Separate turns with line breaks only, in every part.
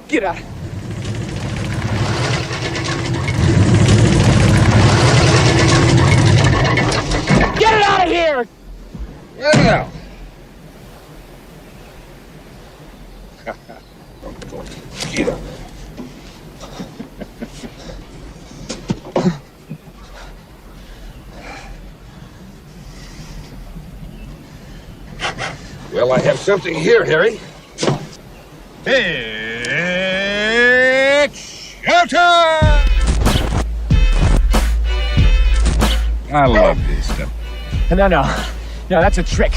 Get out. Get it out of here!
Yeah. Get up. Well, I have something here, Harry. It's showtime! I love this stuff.
No, that's a trick.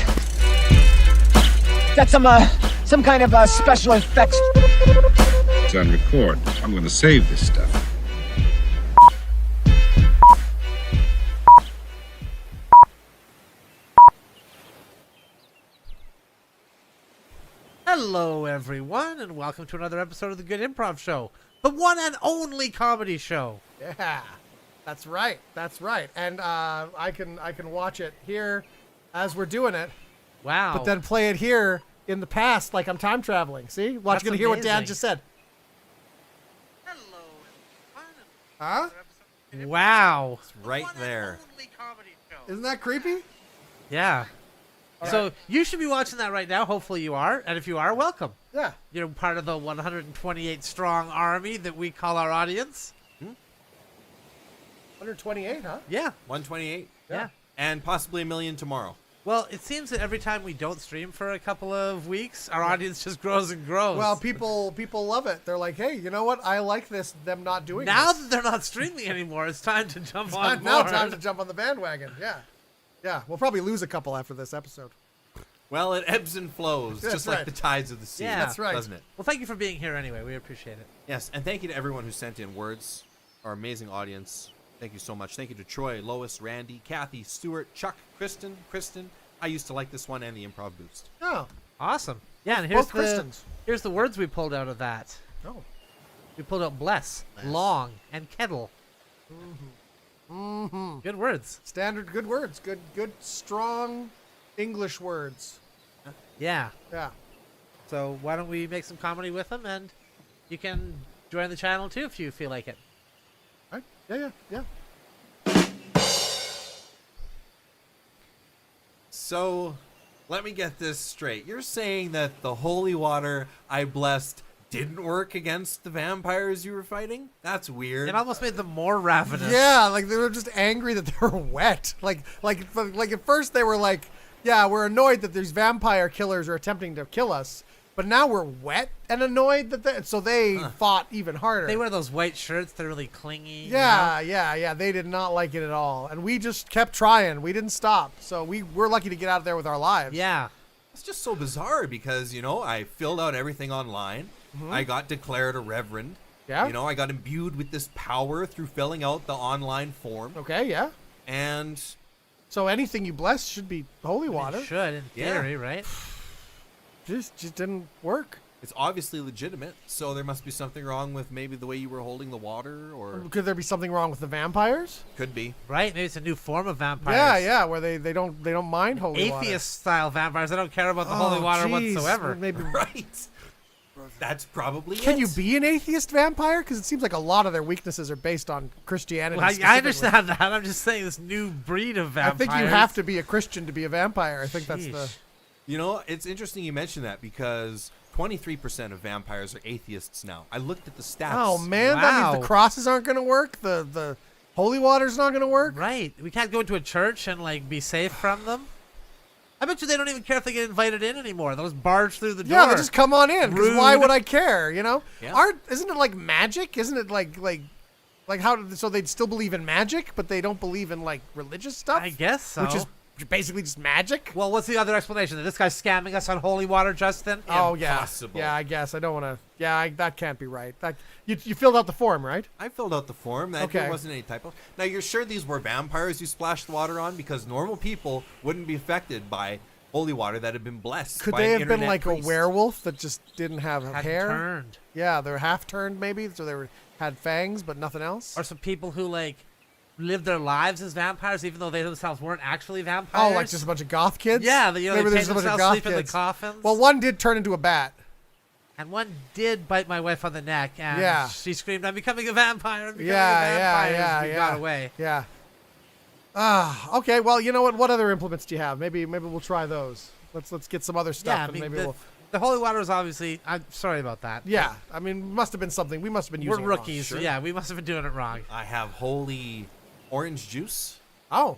That's some kind of special effects.
It's on record. I'm going to save this stuff.
Hello, everyone, and welcome to another episode of the Good Improv Show, the one and only comedy show.
Yeah, that's right. That's right. And I can watch it here as we're doing it,
Wow.
but then play it here in the past like I'm time traveling. See? Watch,
That's
gonna hear what Dan
amazing.
just said.
Hello, everyone.
Huh?
Wow.
Right there.
Isn't that creepy?
Yeah. So you should be watching that right now. Hopefully you are. And if you are, welcome.
Yeah.
You're part of the 128 strong army that we call our audience.
128, huh?
Yeah.
128.
Yeah.
And possibly 1 million tomorrow.
Well, it seems that every time we don't stream for a couple of weeks, our audience just grows and grows.
Well, people love it. They're like, hey, you know what? I like this. Them not doing
now
this.
that they're not streaming anymore, it's time to jump on
Now
board.
time to jump on the bandwagon. Yeah. Yeah. We'll probably lose a couple after this episode.
Well, it ebbs and flows,
That's
just like
right.
the tides of the sea.
Yeah.
That's right.
Doesn't it?
Well, thank you for being here anyway. We appreciate it.
Yes, and thank you to everyone who sent in words. Our amazing audience. Thank you so much. Thank you to Troy, Lois, Randy, Kathy, Stuart, Chuck, Kristen. I used to like this one and the Improv Boost.
Oh.
Awesome. Yeah, and here's
Both
the,
Christians.
here's the words we pulled out of that.
Oh.
We pulled out bless, long, and kettle.
Mm-hmm.
Good words.
Standard good words. Good strong English words.
Yeah.
Yeah.
So why don't we make some comedy with them, and you can join the channel too if you feel like it.
Right? Yeah.
So, let me get this straight. You're saying that the holy water I blessed didn't work against the vampires you were fighting? That's weird.
It almost made them more ravenous.
Yeah, like they were just angry that they were wet. Like at first they were like, yeah, we're annoyed that these vampire killers are attempting to kill us, but now we're wet and annoyed that so they fought even harder.
They wear those white shirts. They're really clingy.
Yeah. They did not like it at all, and we just kept trying. We didn't stop, so we're lucky to get out of there with our lives.
Yeah.
It's just so bizarre because, I filled out everything online. I got declared a reverend.
Yeah.
I got imbued with this power through filling out the online form.
Okay. Yeah.
And
So anything you bless should be holy water.
It should, in
Yeah.
theory, right?
Just didn't work.
it's obviously legitimate, so there must be something wrong with maybe the way you were holding the water, or
Could there be something wrong with the vampires?
could be.
Right? Maybe it's a new form of vampires.
Yeah, where they don't mind holy water.
Atheist-style vampires. They don't care about the holy water
geez.
whatsoever.
Maybe.
Right. That's probably
Can
it.
you be an atheist vampire? Because it seems like a lot of their weaknesses are based on Christianity.
Well, I
specifically.
understand that. I'm just saying this new breed of
I
vampires.
think you have to be a Christian to be a vampire. I think that's the.
Sheesh.
It's interesting you mention that because 23% of vampires are atheists now. I looked at the stats.
Oh man, that
Wow.
means the crosses aren't going to work. The holy water's not going to work.
Right. We can't go into a church and, be safe from them. I bet you they don't even care if they get invited in anymore. They'll just barge through the door.
Yeah, they just come on in. Because why
Rude.
would I care?
Yeah.
Isn't it like magic? Isn't it like how? So they'd still believe in magic, but they don't believe in religious stuff.
I guess so.
Which is basically just magic.
Well, what's the other explanation? That this guy's scamming us on holy water, Justin?
Oh yeah,
Impossible.
yeah. I guess I don't want to. Yeah, that can't be right. That you filled out the form, right?
I filled out the form. There
Okay.
wasn't any typo. Now, you're sure these were vampires you splashed the water on? Because normal people wouldn't be affected by holy water that had been blessed
Could
by
they
an
have been
internet
like
priest.
a werewolf that just didn't have
Hadn't
hair?
turned.
Yeah, they're half turned maybe, so had fangs but nothing else.
Or some people who live their lives as vampires, even though they themselves weren't actually vampires.
Oh, like just a bunch of goth kids?
Yeah, they
Maybe
paid
there's a bunch of
themselves
goth
sleep in the
kids.
coffins.
Well, one did turn into a bat.
And one did bite my wife on the neck, and
Yeah.
she screamed, "I'm becoming a vampire! I'm becoming a
Yeah,
vampire!"
yeah,
as we got away.
Yeah. Okay. Well, you know what? What other implements do you have? Maybe we'll try those. Let's get some other stuff.
Yeah, I
and
mean,
maybe
the,
we'll.
the holy water was obviously. I'm sorry about that.
Yeah. I mean, must have been something. We must have been
We're
using. it wrong.
rookies, so
Sure.
yeah, we must have been doing it wrong.
I have holy orange juice.
Oh,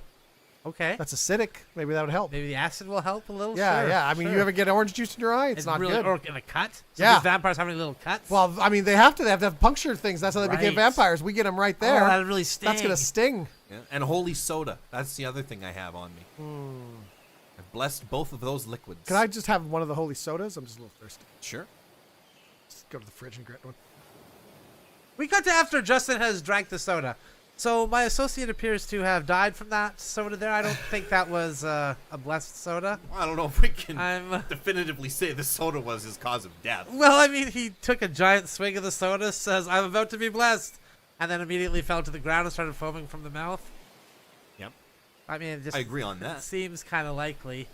Okay.
that's acidic. Maybe that would help.
Maybe the acid will help a little.
Yeah,
Sure,
yeah. I mean,
sure.
you ever get orange juice in your eye? It's not
really,
good.
Or in a cut. So
Yeah.
these vampires have any little cuts?
Well, I mean, they have to have punctured things. That's how they became
Right.
vampires. We get them right there.
Oh, that'd really sting.
That's gonna sting.
Yeah. And holy soda. That's the other thing I have on me. I've blessed both of those liquids.
Can I just have one of the holy sodas? I'm just a little thirsty.
Sure.
Just go to the fridge and get one.
We got to after Justin has drank the soda. So my associate appears to have died from that soda there. I don't think that was a blessed soda.
I don't know if we can
I'm-
definitively say the soda was his cause of death.
Well, I mean, he took a giant swig of the soda, says, "I'm about to be blessed," and then immediately fell to the ground and started foaming from the mouth.
Yep.
I mean, it just
I agree on that.
seems kind of likely.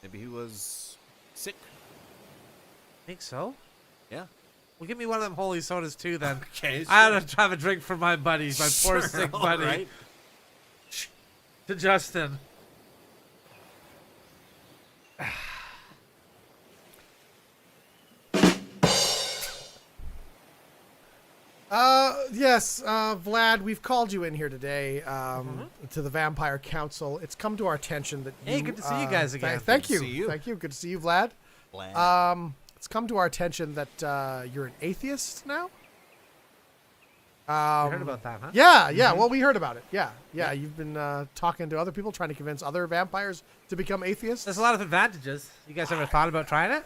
Maybe he was sick.
Think so?
Yeah.
Well, give me one of them holy sodas too, then.
Okay.
I had to have a drink for my buddies, my poor
Sure,
sick
all
buddy.
right.
To Justin.
Yes, Vlad, we've called you in here today to the Vampire Council. It's come to our attention that
Hey,
you,
good to see you guys again.
Thank
Good to
you.
see you.
Thank you. Good to see you, Vlad.
Bland.
It's come to our attention that you're an atheist now.
You heard about that, huh?
Yeah, yeah. Well, we heard about it. Yeah, yeah. You've been talking to other people, trying to convince other vampires to become atheists.
There's a lot of advantages. You guys ever thought about trying it?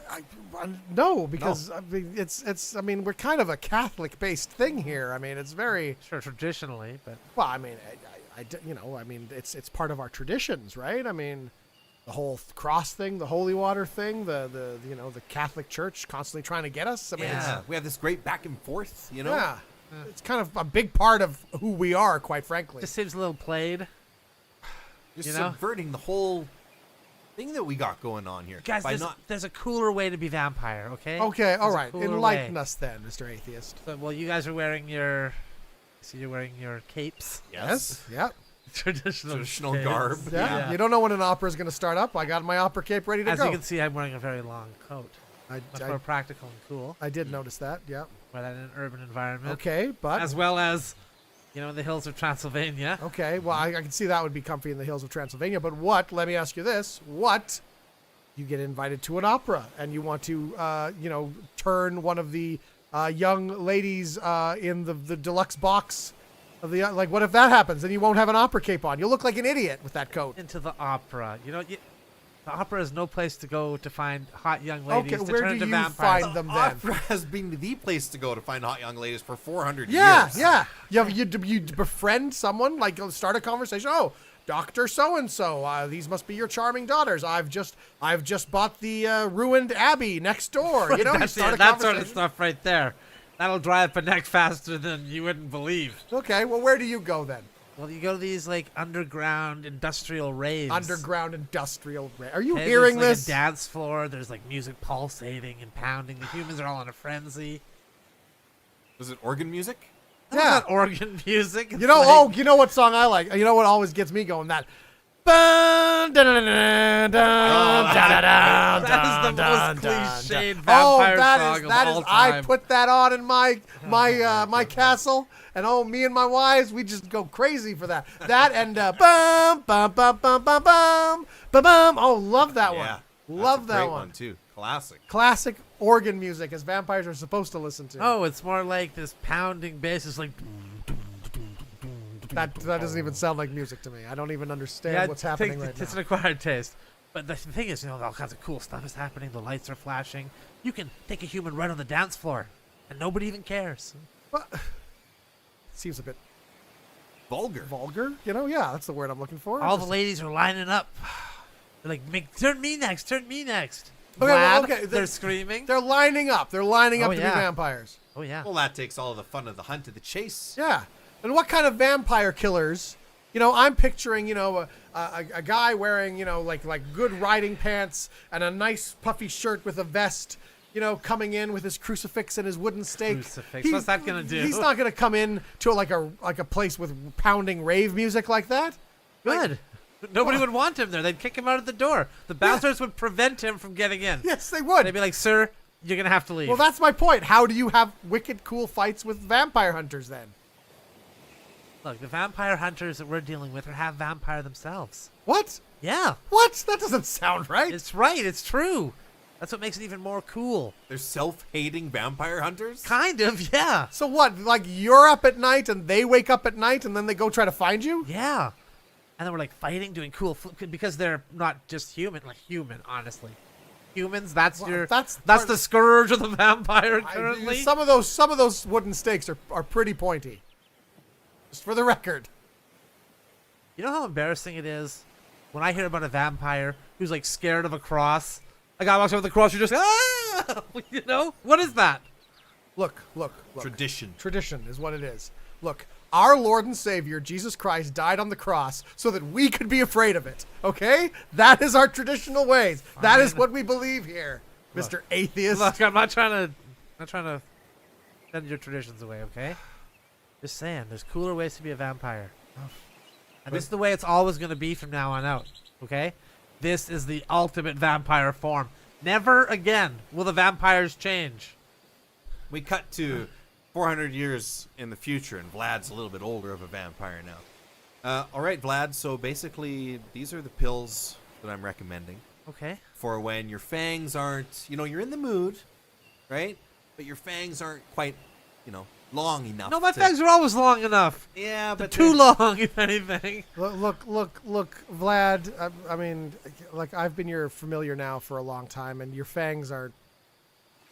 No, because I mean, it's. I mean, we're kind of a Catholic-based thing here. I mean, it's very.
Sure, traditionally, but
Well, I mean, you know, I mean, it's part of our traditions, right? I mean, the whole cross thing, the holy water thing, the you know, the Catholic Church constantly trying to get us. I mean,
Yeah. We have this great back and forth, you know?
yeah, it's kind of a big part of who we are, quite frankly.
just seems a little played.
Just
You know?
subverting the whole thing that we got going on here.
Guys,
by
there's a cooler way to be vampire, okay?
Okay, all
There's a
right.
cooler
Enlighten
way.
us then, Mr. Atheist.
So, well, you guys are wearing your. So you're wearing your capes,
Yes.
Yeah.
traditional
Traditional garb.
Yeah.
Yeah.
You don't know when an opera is going to start up. I got my opera cape ready to
As
go.
you can see, I'm wearing a very long coat. Much
I
more practical and cool.
did notice that. Yeah.
Wear that in an urban environment.
Okay, but
As well as, you know, in the hills of Transylvania.
okay. Well, I can see that would be comfy in the hills of Transylvania. But what? Let me ask you this: what? You get invited to an opera, and you want to, you know, turn one of the young ladies in the deluxe box of the like. What if that happens? Then you won't have an opera cape on. You'll look like an idiot with that coat.
Into the opera. You know, the opera is no place to go to find hot young ladies
Okay,
to
where
turn
do
into
you
vampires.
find them then?
Opera has been the place to go to find hot young ladies for 400
Yeah,
years.
yeah. You befriend someone, like start a conversation. Oh, Doctor So and So, these must be your charming daughters. I've just bought the ruined abbey next door. You know, you
That's
start
it,
a
that sort
conversation.
of stuff right there. That'll dry up a neck faster than you wouldn't believe.
Okay, well, where do you go then?
Well, you go to these like underground industrial raves.
Underground industrial. Are you
Okay,
hearing
there's,
this?
Like a dance floor. There's like music pulsating and pounding. The humans are all in a frenzy.
Was it organ music?
That's
Yeah.
not organ music.
You
It's
know,
like-
oh, you know what song I like? You know what always gets me going? That. That
That is the most cliched vampire song of all
I
time.
put that on in my my castle, and me and my wives, we just go crazy for that. That and bum bum bum bum bum bum bum bum. Oh, love that
Yeah.
one. Love
That's a
that
great
one.
too. Classic.
Classic organ music, as vampires are supposed to listen to.
Oh, it's more like this pounding bass. It's like.
That doesn't even sound like music to me. I don't even understand what's happening right
It's
now.
an acquired taste. But the thing is, you know, all kinds of cool stuff is happening. The lights are flashing. You can take a human right on the dance floor, and nobody even cares.
What? Seems a bit
Vulgar.
vulgar, you know? Yeah, that's the word I'm looking for.
All the
Just-
ladies are lining up. They're like, turn me next, turn me next.
Okay, well,
Vlad,
okay,
they're screaming.
They're lining up. They're lining up
Oh,
to
yeah.
be vampires.
Oh, yeah.
Well, that takes all of the fun of the hunt to the chase.
Yeah. And what kind of vampire killers? You know, I'm picturing, you know, a guy wearing, you know, like good riding pants and a nice puffy shirt with a vest coming in with his crucifix and his wooden stake.
Crucifix. What's that gonna do?
He's not gonna come in to like a place with pounding rave music like that.
Good. Nobody would want him there. They'd kick him out of the door. The bouncers would prevent him from getting in.
Yes, they would.
They'd be like, "Sir, you're gonna have to leave."
Well, that's my point. How do you have wicked cool fights with vampire hunters then?
Look, the vampire hunters that we're dealing with are half vampire themselves.
What?
Yeah,
What? That doesn't sound right.
it's right. It's true. That's what makes it even more cool.
They're self-hating vampire hunters.
Kind of, yeah.
So what? Like you're up at night and they wake up at night and then they go try to find you?
Yeah. And then we're like fighting, doing cool because they're not just human, honestly. Humans, that's
Well,
that's
part-
the scourge of the vampire currently.
Some of those wooden stakes are pretty pointy. Just for the record.
You know how embarrassing it is when I hear about a vampire who's like scared of a cross? A guy walks over the cross, you're just what is that?
Look.
Tradition.
Tradition is what it is. Look, our Lord and Savior, Jesus Christ, died on the cross so that we could be afraid of it. Okay? That is our traditional ways. That is what we believe here, Mr. Atheist.
Look, I'm not trying to send your traditions away, okay? Just saying, there's cooler ways to be a vampire. And this is the way it's always going to be from now on out, okay? This is the ultimate vampire form. Never again will the vampires change.
We cut to 400 years in the future, and Vlad's a little bit older of a vampire now. All right, Vlad. So basically, these are the pills that I'm recommending
Okay.
for when your fangs aren't, you're in the mood, right? But your fangs aren't quite, long enough.
No, my fangs are always long enough.
Yeah,
They're
but
too long, if anything.
Look, Vlad. I mean, like I've been your familiar now for a long time, and your fangs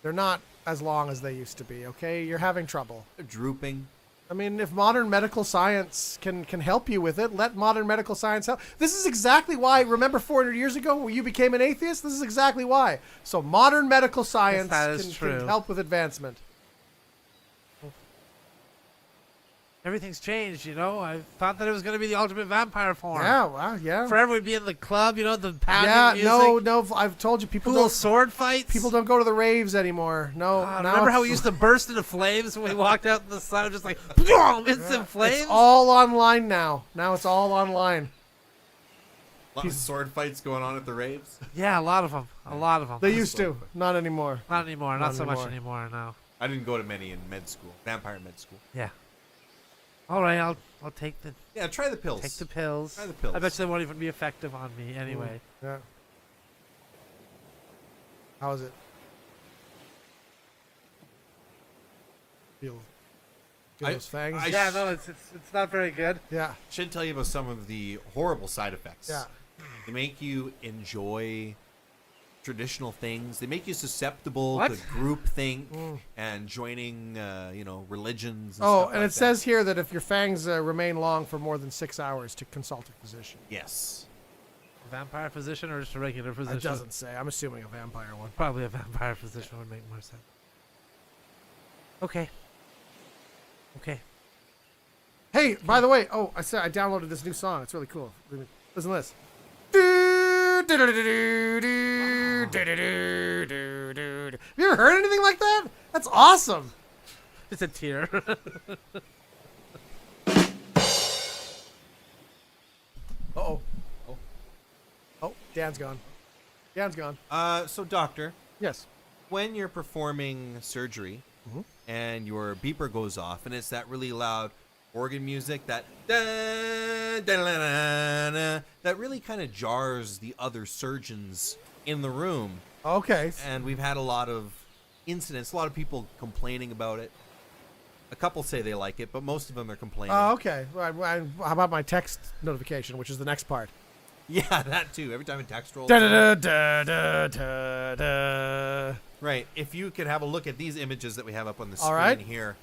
they're not as long as they used to be, okay? You're having trouble.
They're drooping.
I mean, if modern medical science can help you with it, let modern medical science help. This is exactly why, remember 400 years ago when you became an atheist? This is exactly why. So modern medical science
that is true.
can help with advancement.
Everything's changed, I thought that it was going to be the ultimate vampire form.
Yeah, well, yeah.
Forever we'd be in the club, the pounding
Yeah,
music.
no, I've told you people
Cool
don't
sword fights.
people don't go to the raves anymore. No,
God,
now
remember how we
it's-
used to burst into flames when we walked out in the sun, just like boom, instant flames?
It's all online now. Now it's all online.
Lots of sword fights going on at the raves.
Yeah, a lot of them.
They used to, not anymore.
Not anymore. Not so much
anymore.
anymore. No.
I didn't go to many in med school, vampire med school.
Yeah. All right, I'll take the
Yeah, try the pills.
pills.
Try the pills.
I bet you they won't even be effective on me anyway.
Yeah. How is it? Feel those fangs?
Yeah, no, it's not very good.
Yeah.
Should tell you about some of the horrible side effects.
Yeah.
They make you enjoy traditional things. They make you susceptible
What?
to groupthink and joining, religions. And
Oh,
stuff
and
like
it says here that if your fangs remain long for more than 6 hours, to consult a physician.
that. Yes.
A vampire physician or just a regular physician?
It doesn't say. I'm assuming a vampire one.
Probably a vampire physician would make more sense. Okay.
Hey, by the way, I said I downloaded this new song. It's really cool. Listen to this. Have you ever heard anything like that? That's awesome.
It's a tear.
Uh-oh. Oh, Dan's gone. Dan's gone.
So, doctor,
Yes.
when you're performing surgery and your beeper goes off and it's that really loud organ music, that that really kind of jars the other surgeons in the room.
Okay.
And we've had a lot of incidents, a lot of people complaining about it. A couple say they like it, but most of them are complaining.
Oh, okay. How about my text notification, which is the next part?
Yeah, that too. Every time a text rolls. Right. If you could have a look at these images that we have up on the screen
right.
here.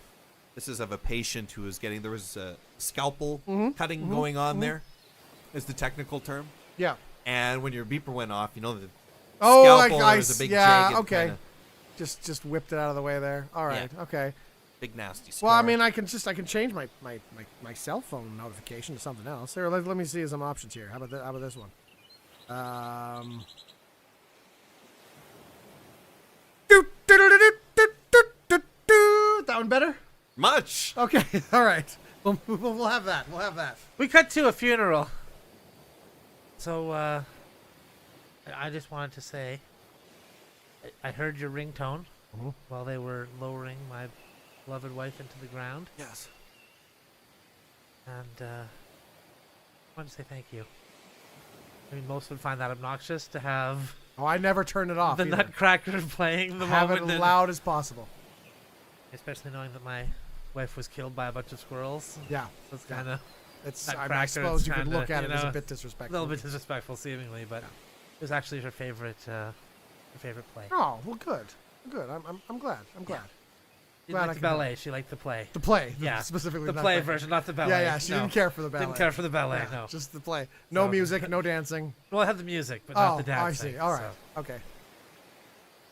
This is of a patient who was there was a scalpel cutting going on there, is the technical term.
Yeah.
And when your beeper went off, the
Oh,
scalpel, there was a big jagged
okay.
kinda
Just whipped it out of the way there. All right.
Yeah.
Okay.
big nasty scar.
Well, I mean, I can change my cell phone notification to something else. Here, let me see some options here. How about this one? that one better?
Much.
Okay, all right. We'll have that. We'll have that.
We cut to a funeral. So, I just wanted to say, I heard your ringtone while they were lowering my beloved wife into the ground.
Yes.
And, I wanted to say thank you. I mean, most would find that obnoxious to have
Oh, I never turn it off.
the
either.
Nutcracker playing the
Have it
moment.
as loud as possible.
Especially knowing that my wife was killed by a bunch of squirrels.
Yeah.
So it's kind of
It's.
Nutcracker,
I suppose you could
kinda,
look at
you
it as a
know,
bit
a
disrespectful.
little bit disrespectful, seemingly, but it was actually her favorite play.
Oh well, good. Good. I'm glad. I'm glad.
She
glad I
liked the
can help.
ballet. She liked the play.
The play.
Yeah,
Specifically
the
not
play
that.
version, not the ballet.
Yeah, yeah. She
no.
didn't care for the ballet.
Didn't care for the ballet.
Yeah,
No.
just the play. No
So-
music, no dancing.
Well, I had the music, but
Oh,
not the
I
dancing.
see. All right.
so.
Okay.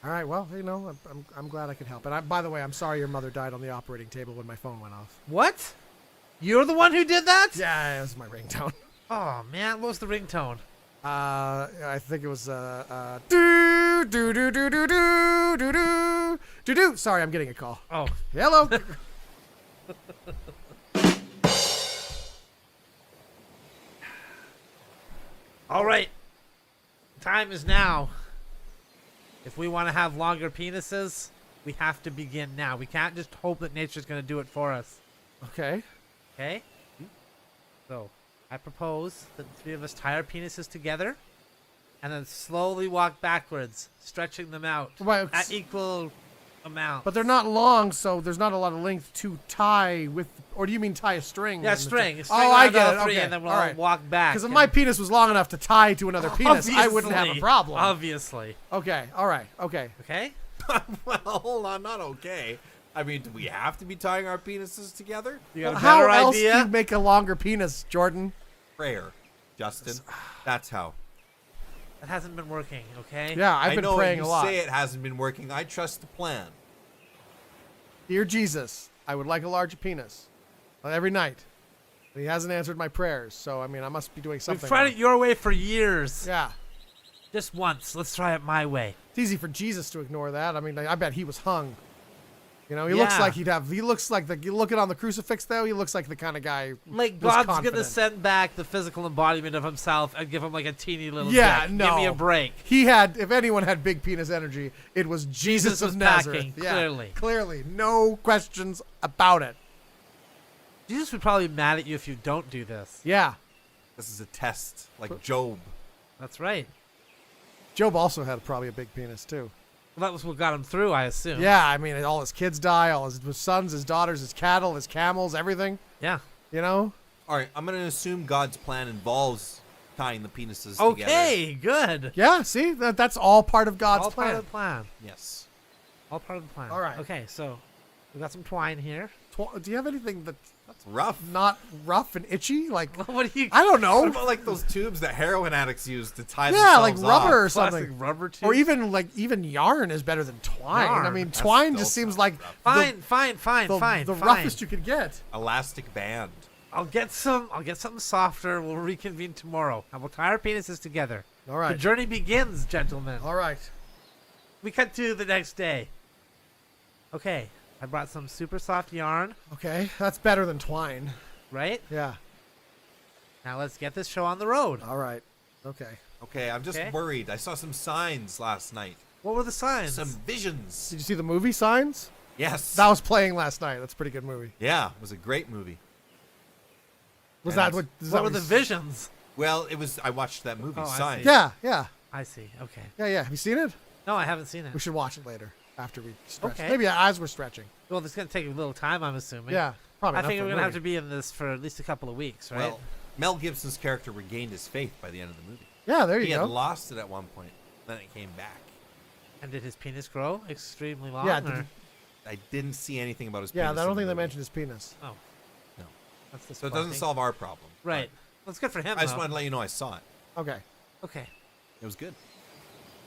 All right. Well, you know, I'm glad I could help. And by the way, I'm sorry your mother died on the operating table when my phone went off.
What? You're the one who did that?
Yeah, it was my ringtone.
Oh man, what was the ringtone?
I think it was do do do do do do do do do do. Sorry, I'm getting a call.
Oh,
Hello.
all right. Time is now. If we want to have longer penises, we have to begin now. We can't just hope that nature's going to do it for us.
Okay.
Okay? So, I propose that the three of us tie our penises together and then slowly walk backwards, stretching them out
Well,
at equal amounts.
but they're not long, so there's not a lot of length to tie with. Or do you mean tie a string?
Yeah,
and the
string.
two-
String
Oh, I
around
get
all
it.
three,
Okay.
and then we'll
all
all
right.
walk back.
Because if
and-
my penis was long enough to tie to another penis, I wouldn't have a
Obviously.
problem.
Obviously.
Okay. All right. Okay.
Okay?
Well, hold on, not okay. I mean, do we have to be tying our penises together?
You got a
How
better
else
idea?
do you make a longer penis, Jordan?
Prayer, Justin. That's how.
It hasn't been working, okay?
Yeah, I've
I
been
know
praying
you
a lot.
say it hasn't been working. I trust the plan.
Dear Jesus, I would like a larger penis. Every night. But he hasn't answered my prayers, so I mean, I must be doing something.
We've tried
wrong.
it your way for years.
Yeah.
Just once. Let's try it my way.
It's easy for Jesus to ignore that. I mean, I bet he was hung. You know, he looks
Yeah.
like he looks like you look at on the crucifix though, he looks like the kind of guy
Like,
was
God's
confident.
gonna send back the physical embodiment of himself and give him like a teeny little
Yeah,
dick.
no.
Give me a break.
He had, if anyone had big penis energy, it was Jesus
Jesus
of
was
Nazareth.
packing,
Yeah,
clearly.
Clearly. No questions about it.
Jesus would probably be mad at you if you don't do this.
Yeah.
This is a test, like Job.
That's right.
Job also had probably a big penis too.
Well, that was what got him through, I assume.
Yeah, I mean, all his kids die, all his sons, his daughters, his cattle, his camels, everything.
Yeah.
You know?
All right, I'm going to assume God's plan involves tying the penises together.
Okay, good.
Yeah, see? That's all part of God's
All
plan.
part of the plan.
Yes.
All part of the plan.
All right.
Okay, so we got some twine here.
Do you have anything that's
That's rough.
not rough and itchy? Like,
What do you?
I don't
What
know.
about like those tubes that heroin addicts use to tie
Yeah, like
themselves
rubber
off?
or something.
Plastic rubber tube.
Or even yarn is better than twine. I
Yarn.
mean,
That's
twine
still
just seems
sounds
like
rough.
Fine,
the
fine.
roughest you could get.
Elastic band.
I'll get something softer. We'll reconvene tomorrow, and we'll tie our penises together.
All right.
The journey begins, gentlemen.
All right.
We cut to the next day. Okay, I brought some super soft yarn,
Okay, that's better than twine.
right?
Yeah.
Now let's get this show on the road.
All right. Okay.
Okay, I'm just
Okay.
worried. I saw some signs last night.
What were the signs?
Some visions.
Did you see the movie Signs?
Yes.
That was playing last night. That's a pretty good movie.
Yeah, it was a great movie.
Was
And
that what? is
What
that
were the
you-
visions?
Well, it was. I watched that movie,
Oh, I see.
Signs.
Yeah, yeah,
I see. Okay.
yeah. Have you seen it?
No, I haven't seen it.
We should watch it later after we stretch.
Okay.
Maybe as we're stretching.
Well, it's gonna take a little time, I'm assuming.
Yeah, probably.
I
not
think
for
we're
a
gonna have
movie.
to be in this for at least a couple of weeks, right?
Well, Mel Gibson's character regained his faith by the end of the movie.
Yeah, there you
He had
go.
lost it at one point, then it came back.
And did his penis grow extremely long?
Yeah,
or?
did
I didn't see anything about his
Yeah,
penis.
I
in
don't
the
think they
movie.
mentioned his penis.
Oh,
No.
that's
So it
disappointing.
doesn't solve our problem.
Right. Well, it's good for him.
I just
though.
wanted to let you know I saw it.
Okay.
Okay.
It was good.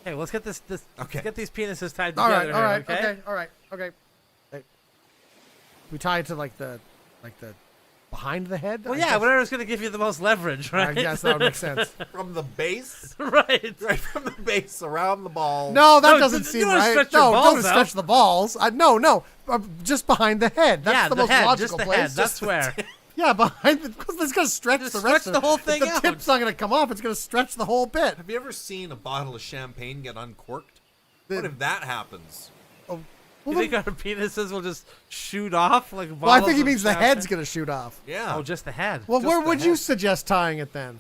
Okay. Well, let's get this.
Okay.
Let's get these penises tied
All
together.
right. All right.
here,
Okay. All right. Okay. Hey. We tie it to like the behind the head?
Well,
I
yeah,
guess-
whatever's going to give you the most leverage, right?
I guess that would make sense.
From the base,
right.
right from the base around the ball.
No, that
No,
doesn't
you
seem
don't
right.
stretch your
No,
balls
don't
out.
stretch the balls. No, just behind the head. That's
Yeah,
the
the
most
head,
logical
just the
place.
head. That's where.
Yeah, behind because it's gonna stretch
Just
the rest
stretch
of
the whole
If
thing
the
out.
tip's not gonna come off. It's gonna stretch the whole bit.
Have you ever seen a bottle of champagne get uncorked?
The-
What if that happens?
Oh,
You
well,
think our penises will just shoot off like
well, I
bottles
think he
of
means the
champagne?
head's gonna shoot off.
Yeah.
Oh, just the head.
Well,
Just
where
the
would you
head.
suggest tying it then?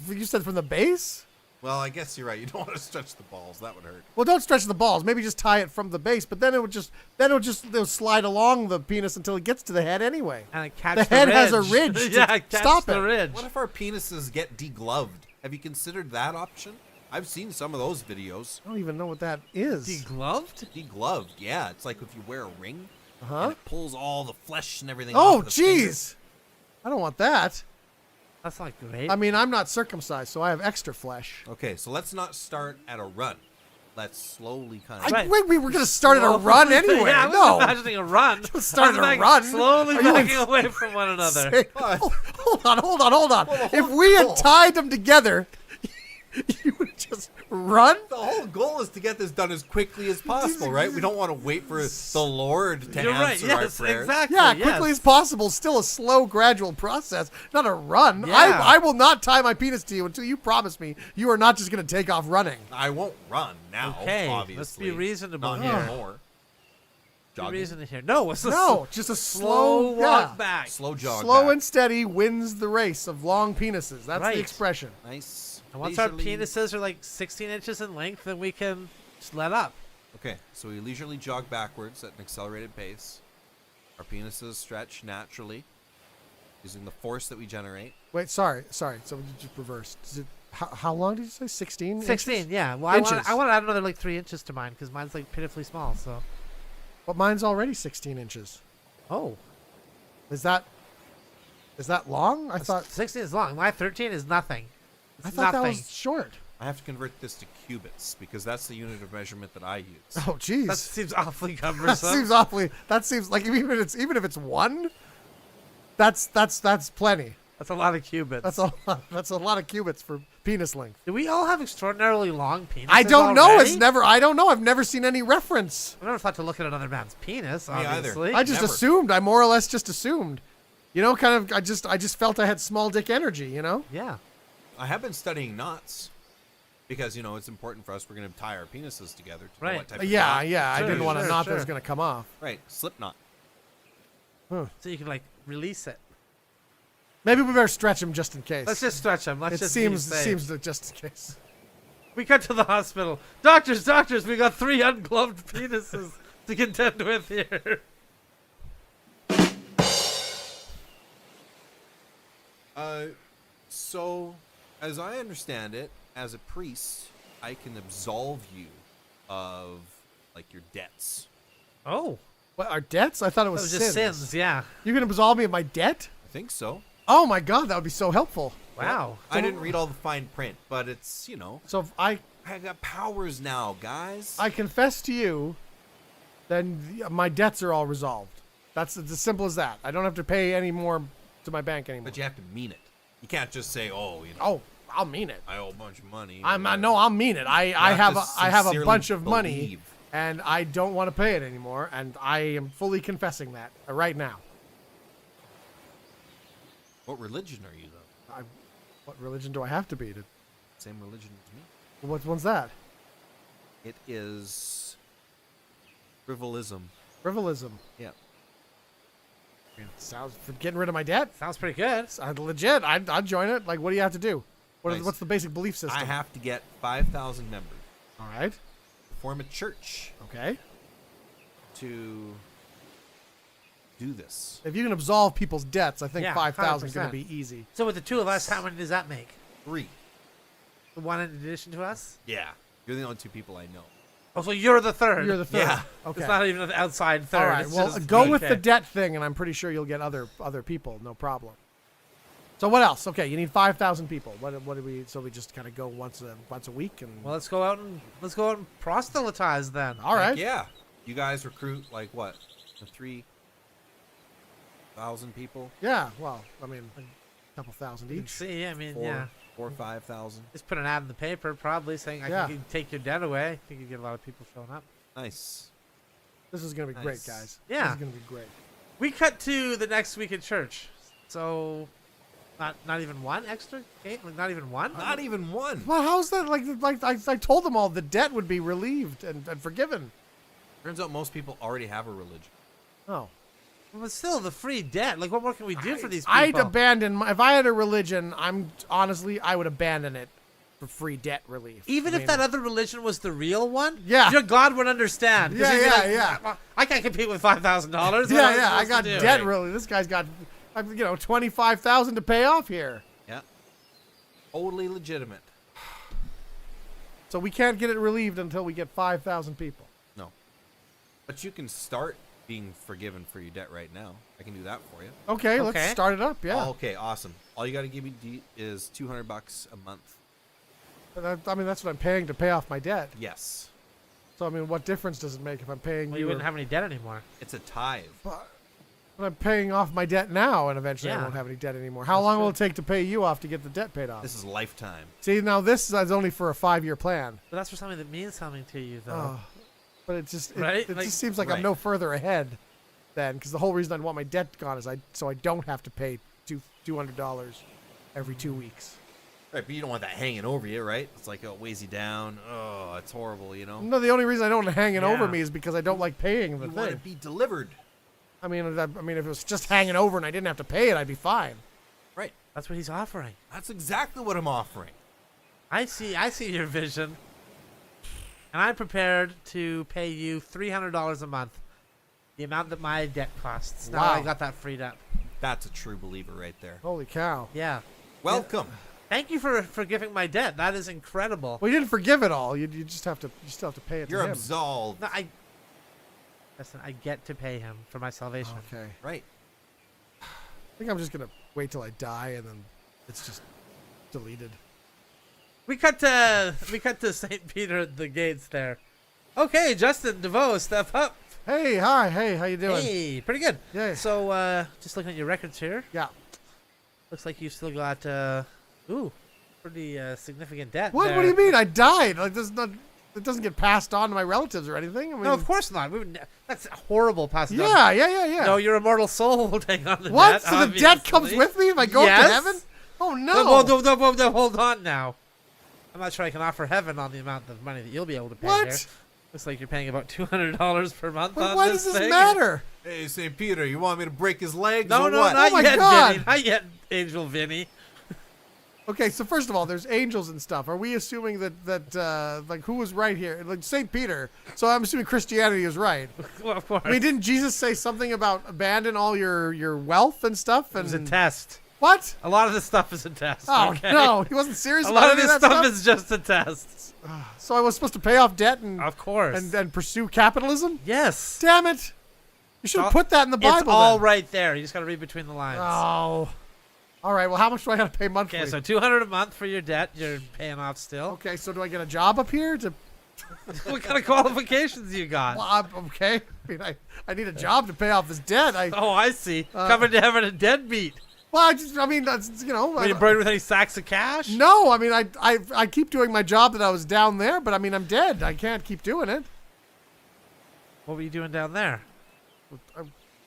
You said from the base?
Well, I guess you're right. You don't want to stretch the balls. That would hurt.
Well, don't stretch the balls. Maybe just tie it from the base, but then it'll slide along the penis until it gets to the head anyway.
And it catch
The head has a
ridge.
ridge to
yeah, catch
stop
the
it.
ridge.
What if our penises get degloved? Have you considered that option? I've seen some of those videos.
I don't even know what that is.
Degloved?
Degloved, yeah. It's like if you wear a ring
Uh-huh.
and it pulls all the flesh and everything
Oh,
off the finger.
jeez. I don't want that.
That's not great.
I mean, I'm not circumcised, so I have extra flesh.
Okay, so let's not start at a run. Let's slowly kind
I,
of...
Right.
wait, we were going to start at a run anyway.
yeah, I was
No.
imagining a run.
Start
I was
at a run?
Slowly
Are you
backing
ins-
away from one another.
Say- hold on. If we had tied them together, you would just run?
The whole goal is to get this done as quickly as possible, right? We don't want to wait for the Lord to
You're right.
answer our
Yes,
prayers.
exactly.
Yeah,
yes.
quickly as possible. Still a slow, gradual process, not a run.
Yeah.
I will not tie my penis to you until you promise me you are not just going to take off running.
I won't run now,
Okay,
obviously.
let's be reasonable
Not
here.
anymore.
The
Jogging.
reason here. No, it's a
No, just a
slow
slow
walk
yeah.
back.
Slow jog
Slow
back.
and steady wins the race of long penises. That's
Right.
the expression.
Nice.
And once our
leisurely-
penises are like 16 inches in length, then we can just let up.
Okay, so we leisurely jog backwards at an accelerated pace. Our penises stretch naturally using the force that we generate.
Wait, sorry. So we just reversed. Is it, how long did you say? 16?
16, yeah. Well,
Inches.
I want to add another like 3 inches to mine because mine's like pitifully small. So,
But mine's already 16 inches.
oh,
Is that long? I thought
16 is long. My 13 is nothing. It's
I thought that
nothing.
was short.
I have to convert this to cubits because that's the unit of measurement that I use.
Oh, jeez.
That seems awfully
That
cumbersome.
seems awfully. That seems like even if it's one, that's plenty.
That's a lot of cubits.
That's a lot of cubits for penis length.
Do we all have extraordinarily long penises?
I don't know.
already?
I don't know. I've never seen any reference.
I never thought to look at another man's penis.
Me either.
Obviously.
I just
Never.
assumed. I more or less just assumed. You know, kind of. I just felt I had small dick energy. You know.
Yeah.
I have been studying knots because, you know, it's important for us. We're going to tie our penises together to know
Right.
what type of
Yeah.
knot.
I
Sure,
didn't want a
sure,
knot that
sure.
was going to come off.
Right, slip knot.
So you can like release it.
Maybe we better stretch him just in case.
Let's just stretch them. Let's
It
just
seems
be safe.
seems that just in case.
We got to the hospital. Doctors, we got 3 ungloved penises to contend with here.
So, as I understand it, as a priest, I can absolve you of, like, your debts.
Oh,
What, our debts? I thought it
that
was,
was just sins. Yeah.
You can absolve me of my debt?
I think so.
Oh my god, that would be so helpful.
Wow.
I didn't read all the fine print, but it's, you know,
So if I
got powers now, guys.
confess to you, then my debts are all resolved. That's as simple as that. I don't have to pay any more to my bank anymore.
But you have to mean it. You can't just say, oh, you know,
Oh, I'll mean it.
I owe a bunch of money.
I'll mean it. I
have
have
to
I have a
sincerely
bunch of money
believe.
and I don't want to pay it anymore, and I am fully confessing that right now.
What religion are you, though?
What religion do I have to be to?
Same religion as me.
What one's that?
It is frivolism.
Frivolism.
Yeah.
Sounds for getting rid of my debt.
Sounds pretty good.
Sounds legit. I'd join it. Like, what do you have to do?
Nice.
What's the basic belief system?
I have to get 5,000 members.
All right.
Form a church
Okay.
to do this.
If you can absolve people's debts, I think
Yeah,
5,000 is going
100%.
to be easy.
So with the 2 of us, how many does that make?
3.
The one in addition to us?
Yeah. You're the only 2 people I know.
Oh, so you're the third.
You're the third.
Yeah.
Okay.
It's not even an outside third.
All right.
It's
Well,
just
go
me.
with the
Okay.
debt thing, and I'm pretty sure you'll get other people. No problem. So what else? Okay, you need 5,000 people. What do we? So we just kind of go once a week, and
Well, let's go out and proselytize then.
all right.
Heck yeah. You guys recruit, like, what? The 3 1,000 people.
Yeah, well, I mean, a couple thousand
You can
each.
see, I mean,
4 or 5,000.
Just put an ad in the paper, probably saying I
Yeah.
can take your debt away. I think you get a lot of people showing up.
Nice.
This is gonna be great,
Nice.
guys.
Yeah.
This is gonna be great.
We cut to the next week at church. So, not even one extra? Okay, like not even one?
Not even one.
Well, how's that? Like I told them all the debt would be relieved and forgiven.
Turns out most people already have a religion.
Oh.
But still, the free debt. Like, what more can we do for these people?
I'd abandon if I had a religion. I would abandon it for free debt relief.
Even
I
if
mean,
that other religion was the real one?
Yeah.
Your God would understand. 'Cause
Yeah,
he'd be
yeah,
like,
yeah.
I can't compete with $5,000.
Yeah, I got debt relief. This guy's got, 25,000 to pay off here.
Yeah. Totally legitimate.
So we can't get it relieved until we get 5,000 people.
No. But you can start being forgiven for your debt right now. I can do that for you.
Okay,
Okay.
let's start it up. Yeah.
Oh, okay, awesome. All you got to give me is $200 a month.
I mean, that's what I'm paying to pay off my debt.
Yes.
So I mean, what difference does it make if I'm paying
Well,
you?
you wouldn't have any debt anymore.
It's a tithe.
But I'm paying off my debt now, and eventually I
Yeah.
won't have any debt anymore. How long will it take to pay you off to get the debt paid off?
This is lifetime.
See, now this is only for a 5-year plan.
But that's for something that means something to you, though.
Oh, but it just
Right?
it
Like-
just seems like I'm
Right.
no further ahead then, because the whole reason I'd want my debt gone is so I don't have to pay $200 every 2 weeks.
Right, but you don't want that hanging over you, right? It's like, it weighs you down. Oh, it's horrible, you know?
No, the only reason I don't hang it over
Yeah.
me is because I don't like paying the
You want to
thing.
be delivered.
I mean, if it was just hanging over and I didn't have to pay it, I'd be fine.
Right.
That's what he's offering.
That's exactly what I'm offering.
I see your vision. And I'm prepared to pay you $300 a month. The amount that my debt costs. Now
Wow.
I got that freed up.
That's a true believer right there.
Holy cow!
Yeah.
Welcome.
Thank you for forgiving my debt. That is incredible.
Well, you didn't forgive it all. You just have to pay it
You're
to him.
absolved.
No, listen, I get to pay him for my salvation.
Okay.
Right.
I think I'm just gonna wait till I die and then it's just deleted.
We cut to St. Peter at the gates there. Okay, Justin DeVoe, step up.
Hey, hi, hey, how you doing?
Hey, pretty good.
Yeah.
So, just looking at your records here,
Yeah.
looks like you still got, pretty significant debt.
What?
there.
What do you mean? I died. Like this not. It doesn't get passed on to my relatives or anything. I mean,
No, of course not. That's horrible. Passing on.
Yeah.
No, your immortal soul will take on the
What?
debt.
So the debt comes
obviously.
with me if I go up
Yes.
to heaven? Oh no!
No, hold on now. I'm not sure I can offer heaven on the amount of money that you'll be able to pay
What?
here. Looks like you're paying about $200 per month on
Why
this
does this
thing.
matter?
Hey, St. Peter, you want me to break his legs
No,
or
no,
what?
not
Oh my
yet,
God.
Vinny. Not yet, Angel Vinny.
Okay, so first of all, there's angels and stuff. Are we assuming that like who was right here? Like Saint Peter. So I'm assuming Christianity is right.
Well, of course.
I mean, didn't Jesus say something about abandon all your wealth and stuff?
It
And
was a test.
what?
A lot of this stuff is a test.
Oh
okay?
no, he wasn't serious
A
about
lot of
any
this
of that
stuff is just a test.
So I was supposed to pay off debt and
Of course.
and pursue capitalism?
Yes.
Damn it! You should have
all-
put that in the Bible.
It's all
then.
right there. You just got to read between the lines.
Oh. All right. Well, how much do I got to pay monthly?
Okay, so $200 a month for your debt. You're paying off still.
Okay, so do I get a job up here to?
What kind of qualifications you got?
Well, okay. I mean, I need a job to pay off this debt.
Oh, I see. Coming to having a deadbeat.
Well, I mean, that's
Were you burdened with any sacks of cash?
No, I mean, I keep doing my job that I was down there, but I mean, I'm dead. I can't keep doing it.
What were you doing down there?
I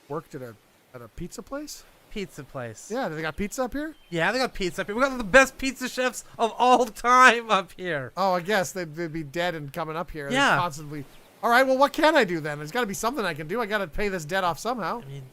worked at a pizza place.
Pizza place.
Yeah, they got pizza up here.
Yeah, they got pizza up here. We got the best pizza chefs of all time up here.
Oh, I guess they'd be dead and coming up here. They'd
Yeah.
constantly. All right. Well, what can I do then? There's got to be something I can do. I got to pay this debt off somehow.
I mean,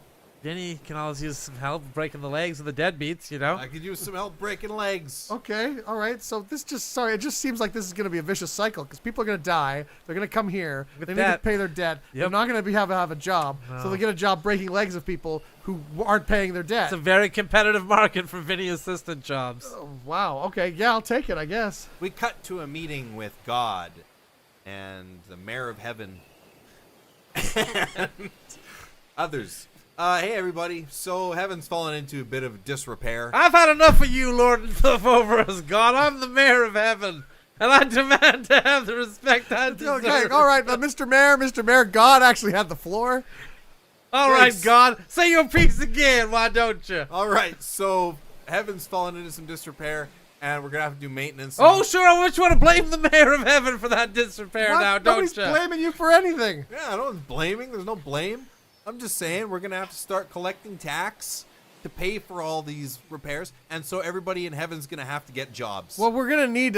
Vinny can always use some help breaking the legs of the deadbeats, you know?
I could use some help breaking legs.
Okay, all right. So it just seems like this is going to be a vicious cycle because people are going to die. They're going to come here.
With
They need to
debt.
pay their debt. They're
Yep.
not going to have a job. So
No.
they get a job breaking legs of people who aren't paying their debt.
It's a very competitive market for Vinny assistant jobs.
Oh, wow. Okay. Yeah, I'll take it, I guess.
We cut to a meeting with God and the mayor of heaven and others. Hey, everybody. So heaven's fallen into a bit of disrepair.
I've had enough of you lording stuff over us, God. I'm the mayor of heaven, and I demand to have the respect I deserve.
Okay. All right. Mr. Mayor, God actually had the floor.
All right,
Grace.
God, say your piece again. Why don't you?
All right, so heaven's fallen into some disrepair, and we're gonna have to do maintenance.
Oh, sure. I want you to blame the mayor of heaven for that disrepair
What?
now, don't
Nobody's
you?
blaming you for anything.
Yeah, I don't blaming. There's no blame. I'm just saying we're gonna have to start collecting tax to pay for all these repairs, and so everybody in heaven's gonna have to get jobs.
Well, we're gonna need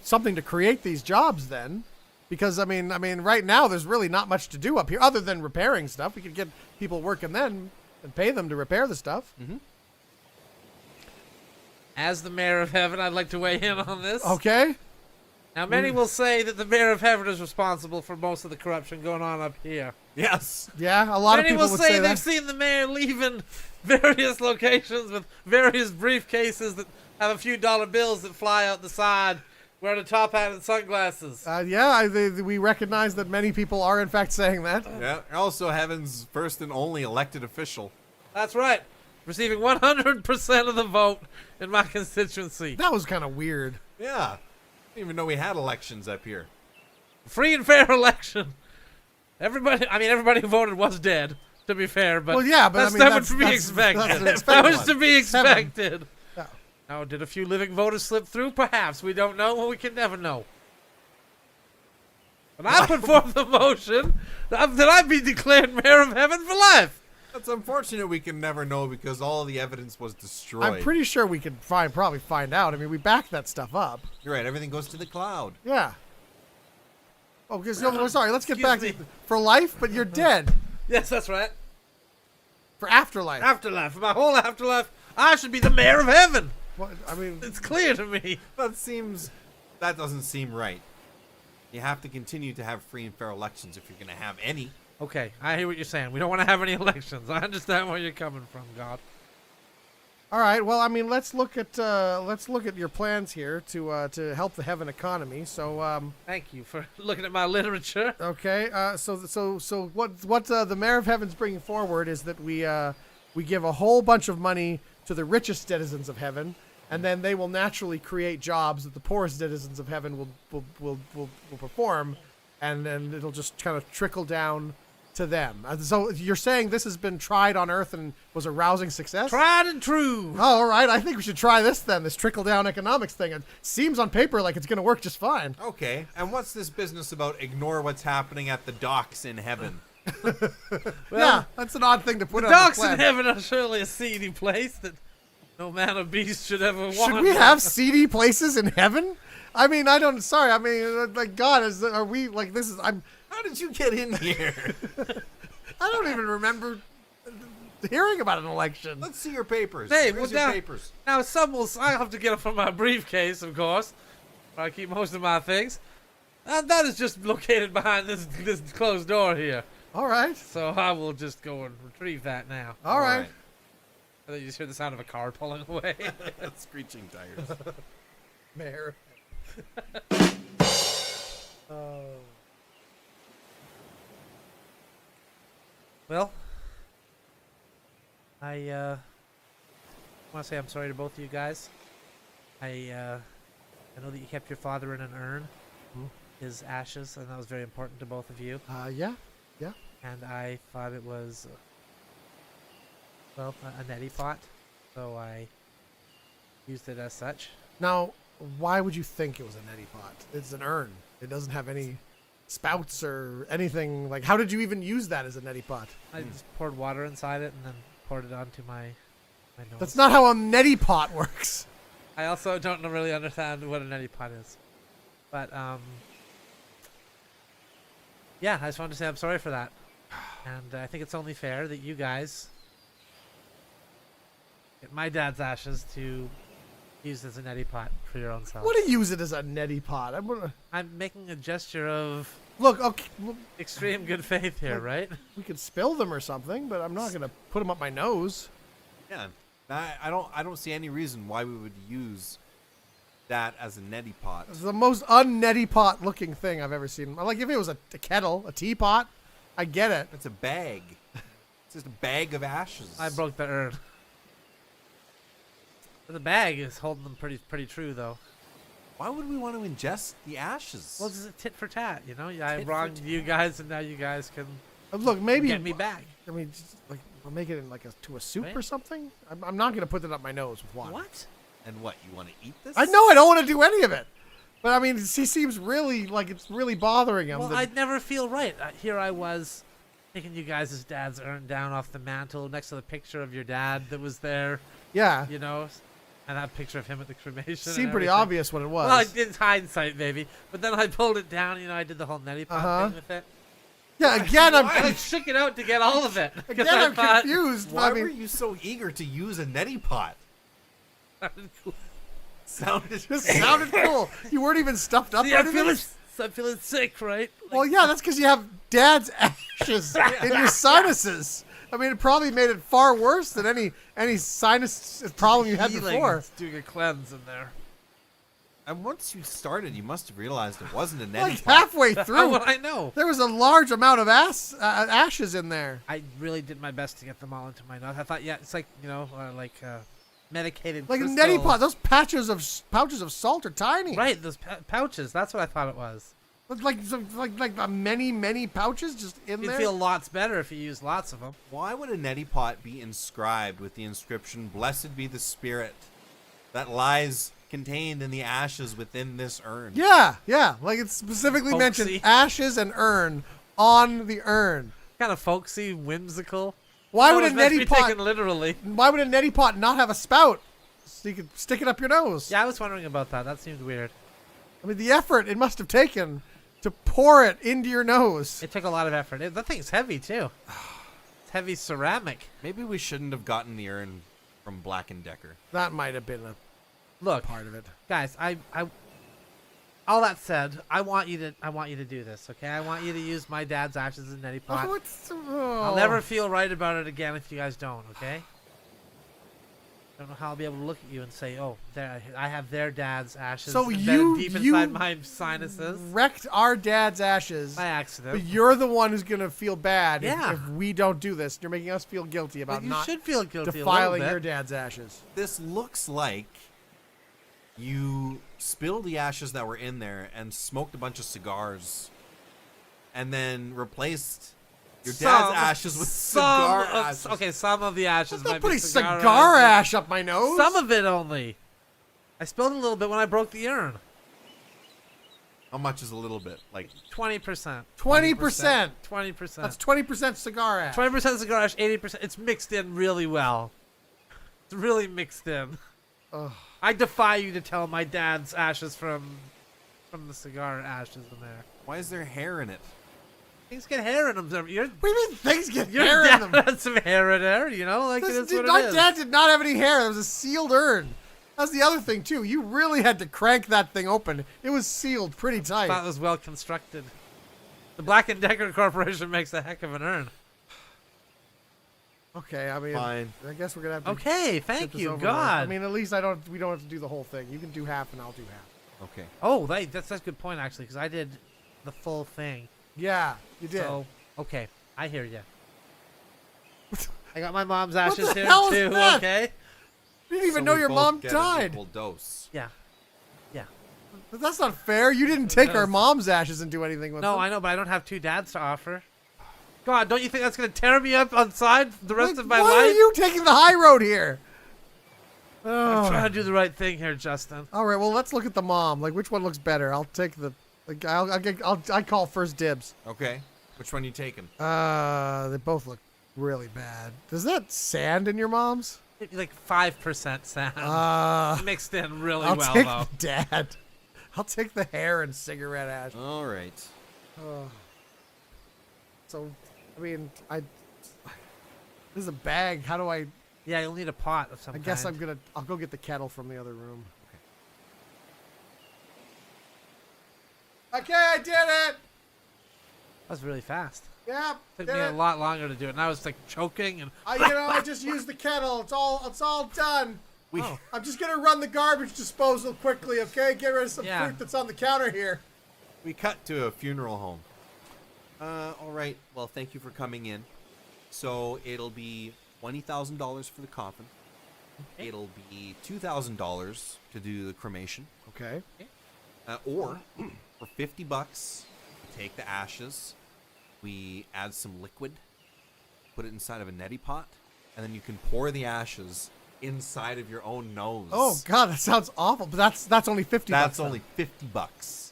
something to create these jobs then, because I mean, right now there's really not much to do up here other than repairing stuff. We could get people working then and pay them to repair the stuff.
Mm-hmm.
As the mayor of heaven, I'd like to weigh in on this.
Okay.
Now, many will say that the mayor of heaven is responsible for most of the corruption going on up here.
Yes.
Yeah, a lot
Many
of people
will
would
say
say
they've
that.
seen the mayor leaving various locations with various briefcases that have a few dollar bills that fly out the side, wearing a top hat and sunglasses.
We recognize that many people are in fact saying that.
Yeah. Also, heaven's first and only elected official.
That's right. Receiving 100% of the vote in my constituency.
That was kind of weird.
Yeah. Didn't even know we had elections up here.
Free and fair election. Everybody who voted was dead, to be fair, but
Well, yeah, but
that's
I mean,
never
that's-
to be
that's-
expected.
that's an
That
expected
was to
one.
be expected.
Yeah.
Now, did a few living voters slip through? Perhaps. We don't know. Well, we can never know. But I put forth the motion that I be declared mayor of heaven for life.
That's unfortunate. We can never know because all the evidence was destroyed.
I'm pretty sure we could probably find out. I mean, we backed that stuff up.
You're right. Everything goes to the cloud.
Yeah. Oh, because no, sorry. Let's get
Excuse
back
me.
to for life, but you're dead
Yes, that's right.
for afterlife.
Afterlife. For my whole afterlife, I should be the mayor of heaven.
What, I mean,
It's clear to me.
That doesn't seem right. You have to continue to have free and fair elections if you're going to have any.
Okay, I hear what you're saying. We don't want to have any elections. I understand where you're coming from, God.
all right. Well, I mean, let's look at your plans here to help the heaven economy. So,
Thank you for looking at my literature.
okay. So what the mayor of heaven's bringing forward is that we give a whole bunch of money to the richest citizens of heaven, and then they will naturally create jobs that the poorest citizens of heaven will perform, and then it'll just kind of trickle down to them. So you're saying this has been tried on Earth and was a rousing success?
Tried and true.
Oh, all right. I think we should try this then. This trickle down economics thing. It seems on paper like it's going to work just fine.
Okay. And what's this business about ignore what's happening at the docks in heaven?
Yeah, that's an odd thing to put on
Docks
the
in
plan.
heaven are surely a seedy place that no man or beast should ever want.
Should we have seedy places in heaven? I mean, I don't. Sorry, I mean, like God, are we like this?
How did you get in here?
I don't even remember hearing about an election.
Let's see your papers.
Hey,
Where's
well,
your
now-
papers?
Now, I have to get it from my briefcase, of course, where I keep most of my things. And that is just located behind this closed door here.
All right,
So I will just go and retrieve that now.
all right.
I think you just hear the sound of a car pulling away.
Screeching tires.
Mayor.
Well, I want to say I'm sorry to both of you guys. I know that you kept your father in an urn, his ashes, and that was very important to both of you.
Yeah.
And I thought it was, well, a neti pot, so I used it as such.
Now, why would you think it was a neti pot? It's an urn. It doesn't have any spouts or anything. Like, how did you even use that as a neti pot?
I just poured water inside it and then poured it onto my nose.
That's not how a neti pot works.
I also don't really understand what a neti pot is. But, yeah, I just wanted to say I'm sorry for that. And I think it's only fair that you guys get my dad's ashes to use as a neti pot for your own self.
What do you use it as a neti pot?
I'm making a gesture of
Look, okay, well,
extreme good faith here, right?
we could spill them or something, but I'm not gonna put them up my nose.
Yeah. I don't see any reason why we would use that as a neti pot.
It's the most un-neti pot looking thing I've ever seen. Like if it was a kettle, a teapot, I get it.
It's a bag. It's just a bag of ashes.
I broke the urn. But the bag is holding them pretty true, though.
Why would we want to ingest the ashes?
Well, it's a tit for tat, you know? I
Tit for
wronged
tat.
you guys, and now you guys can
Look, maybe
get me back.
I mean, just, like we'll make it in like to a soup
Right.
or something. I'm not gonna put it up my nose with water.
What?
And what, you want to eat this?
I know I don't want to do any of it, but I mean, he seems really like it's really bothering him.
Well,
that-
I'd never feel right. Here I was, taking you guys' dad's urn down off the mantle next to the picture of your dad that was there,
yeah,
you know, and that picture of him at the cremation.
seemed
and
pretty
everything.
obvious what it was.
Well, in hindsight, maybe. But then I pulled it down. You know, I did the whole neti pot
Uh-huh.
thing with it.
yeah, again,
I shook it out to get all of it. 'cause
again,
I
I'm
thought-
confused.
Why
I mean,
were you so eager to use a neti pot? Sounded
this sounded cool. You weren't even stuffed up.
See,
or
I'm
anything?
feeling sick, right? Like,
Well, yeah, that's because you have dad's ashes in your sinuses. I mean, it probably made it far worse than any sinus problem you had
healing.
before.
It's doing a cleanse in there.
And once you started, you must have realized it wasn't a neti
Like
pot.
halfway
How
through,
would I know?
there was a large amount of ashes in there.
I really did my best to get them all into my nose. I thought, yeah, it's like, you know, medicated
Like a
crystal.
neti pot, those pouches of salt are tiny.
Right, those pouches. That's what I thought it was.
Like many pouches just in
You'd
there.
feel lots better if you used lots of them.
Why would a neti pot be inscribed with the inscription, "Blessed be the spirit that lies contained in the ashes within this urn"?
Yeah, like it's specifically mentioned
Folksy.
ashes and urn on the urn.
Kind of folksy, whimsical.
Why
That
would a
was meant to
neti
be
pot?
taken literally?
Why would a neti pot not have a spout so you could stick it up your nose?
Yeah, I was wondering about that. That seemed weird.
I mean, the effort it must have taken to pour it into your nose.
It took a lot of effort. That thing's heavy too. It's heavy ceramic.
Maybe we shouldn't have gotten the urn from Black & Decker.
That might have been a
Look,
part of it.
guys, I all that said, I want you to do this, okay? I want you to use my dad's ashes in neti pot. I'll never feel right about it again if you guys don't, okay? I don't know how I'll be able to look at you and say, "Oh, there, I have their dad's ashes
So
embedded deep
you
inside my sinuses."
wrecked our dad's ashes.
By accident.
But you're the one who's gonna feel bad
Yeah.
if we don't do this. You're making us feel guilty
Well,
about
you
not
should feel guilty
defiling
a
your
little bit.
dad's ashes.
This looks like you spilled the ashes that were in there and smoked a bunch of cigars and then replaced your dad's ashes with cigar ashes.
Okay, some of the ashes
I'm not
might
putting
be cigar
cigar
ashes.
ash up my nose.
Some of it only. I spilled a little bit when I broke the urn.
How much is a little bit? Like
20%.
20%.
20%.
That's 20% cigar ash.
20% cigar ash, 80%. It's mixed in really well. It's really mixed in.
Ugh.
I defy you to tell my dad's ashes from the cigar ashes in there.
why is there hair in it?
Things get hair in them. Your
What do you mean things get
your
hair
dad
in them?
had some hair in there, you know? Like, it is what
My
it is.
dad did not have any hair. There was a sealed urn. That's the other thing, too. You really had to crank that thing open. It was sealed pretty tight.
Thought it was well constructed. The Black & Decker Corporation makes a heck of an urn.
Okay, I mean,
Fine.
I guess we're gonna have to.
Okay,
get
thank
this
you,
over with.
God.
I mean, at least we don't have to do the whole thing. You can do half, and I'll do half.
Okay.
Oh, that's a good point actually, because I did the full thing.
Yeah, you did.
So okay, I hear you. I got my mom's
What
ashes
the
here
hell is
too.
that?
Okay.
You didn't even
So
know
we
your
both
mom
get an
died.
equal dose.
Yeah.
But that's not fair. You didn't take our
does.
mom's ashes and do anything with
No,
them.
I know, but I don't have two dads to offer. God, don't you think that's gonna tear me up on side the rest of my
why
life?
are you taking the high road here?
I'm
Oh.
trying to do the right thing here, Justin.
All right, well, let's look at the mom. Like, which one looks better? I'll take the. Like, I call first dibs.
Okay. Which one you taking?
They both look really bad. Is that sand in your mom's?
Maybe like 5% sand. Mixed in really
I'll
well
take
though.
the dad. I'll take the hair and cigarette ash.
All right.
So, I mean, this is a bag. How do I?
Yeah, you'll need a pot of some
I guess
kind.
I'll go get the kettle from the other room. Okay, I did it.
That was really fast.
Yep.
Took
did
me a
it.
lot longer to do it. And I was like choking and
I just used the kettle. It's all done.
Oh.
I'm just gonna run the garbage disposal quickly, okay? Get rid of some
Yeah.
fruit that's on the counter here.
We cut to a funeral home. All right. Well, thank you for coming in. So it'll be $20,000 for the coffin.
Okay.
It'll be $2,000 to do the cremation,
Okay.
or for $50, you take the ashes we add some liquid, put it inside of a neti pot, and then you can pour the ashes inside of your own nose.
Oh God, that sounds awful. But that's only 50.
That's
bucks,
only $50.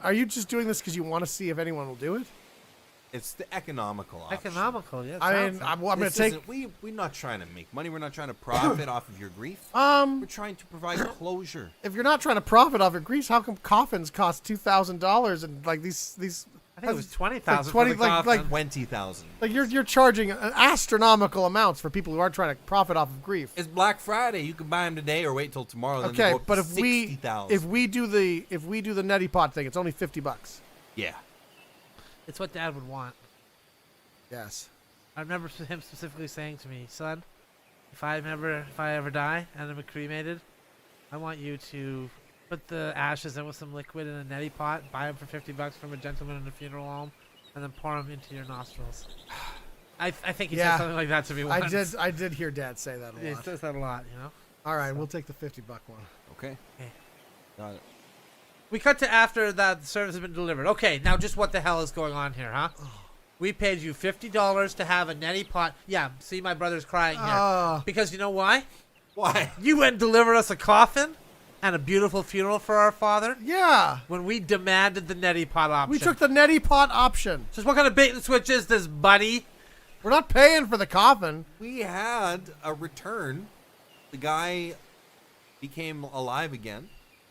Are you just doing this because you want to see if anyone will do it?
It's the economical option.
Economical, yeah.
I mean, I'm going to take.
We're not trying to make money. We're not trying to profit off of your grief. We're trying to provide closure.
If you're not trying to profit off your grease, how come coffins cost $2,000 and like these?
I think it was 20,000.
Like 20, like
20,000.
Like you're charging astronomical amounts for people who aren't trying to profit off of grief.
It's Black Friday. You can buy them today or wait till tomorrow. Then
Okay,
they go up
but
to
if we
60,000.
do the neti pot thing, it's only $50.
Yeah.
It's what Dad would want.
Yes.
I remember him specifically saying to me, son, if I ever die and I'm cremated, I want you to put the ashes in with some liquid in a neti pot, buy them for $50 from a gentleman in a funeral home, and then pour them into your nostrils. I think he said something like that to me once.
I did hear Dad say that a
He
lot.
says that a lot, you know.
All right, we'll take the $50 one.
Okay.
Okay.
Got it.
We cut to after that the service has been delivered. Okay, now just what the hell is going on here, huh? We paid you $50 to have a neti pot. Yeah, see, my brother's crying here. Because you know why?
Why?
You went and delivered us a coffin and a beautiful funeral for our father
Yeah.
when we demanded the neti pot option.
We took the neti pot option.
Just what kind of bait and switch is this, buddy?
We're not paying for the coffin.
We had a return. The guy became alive again,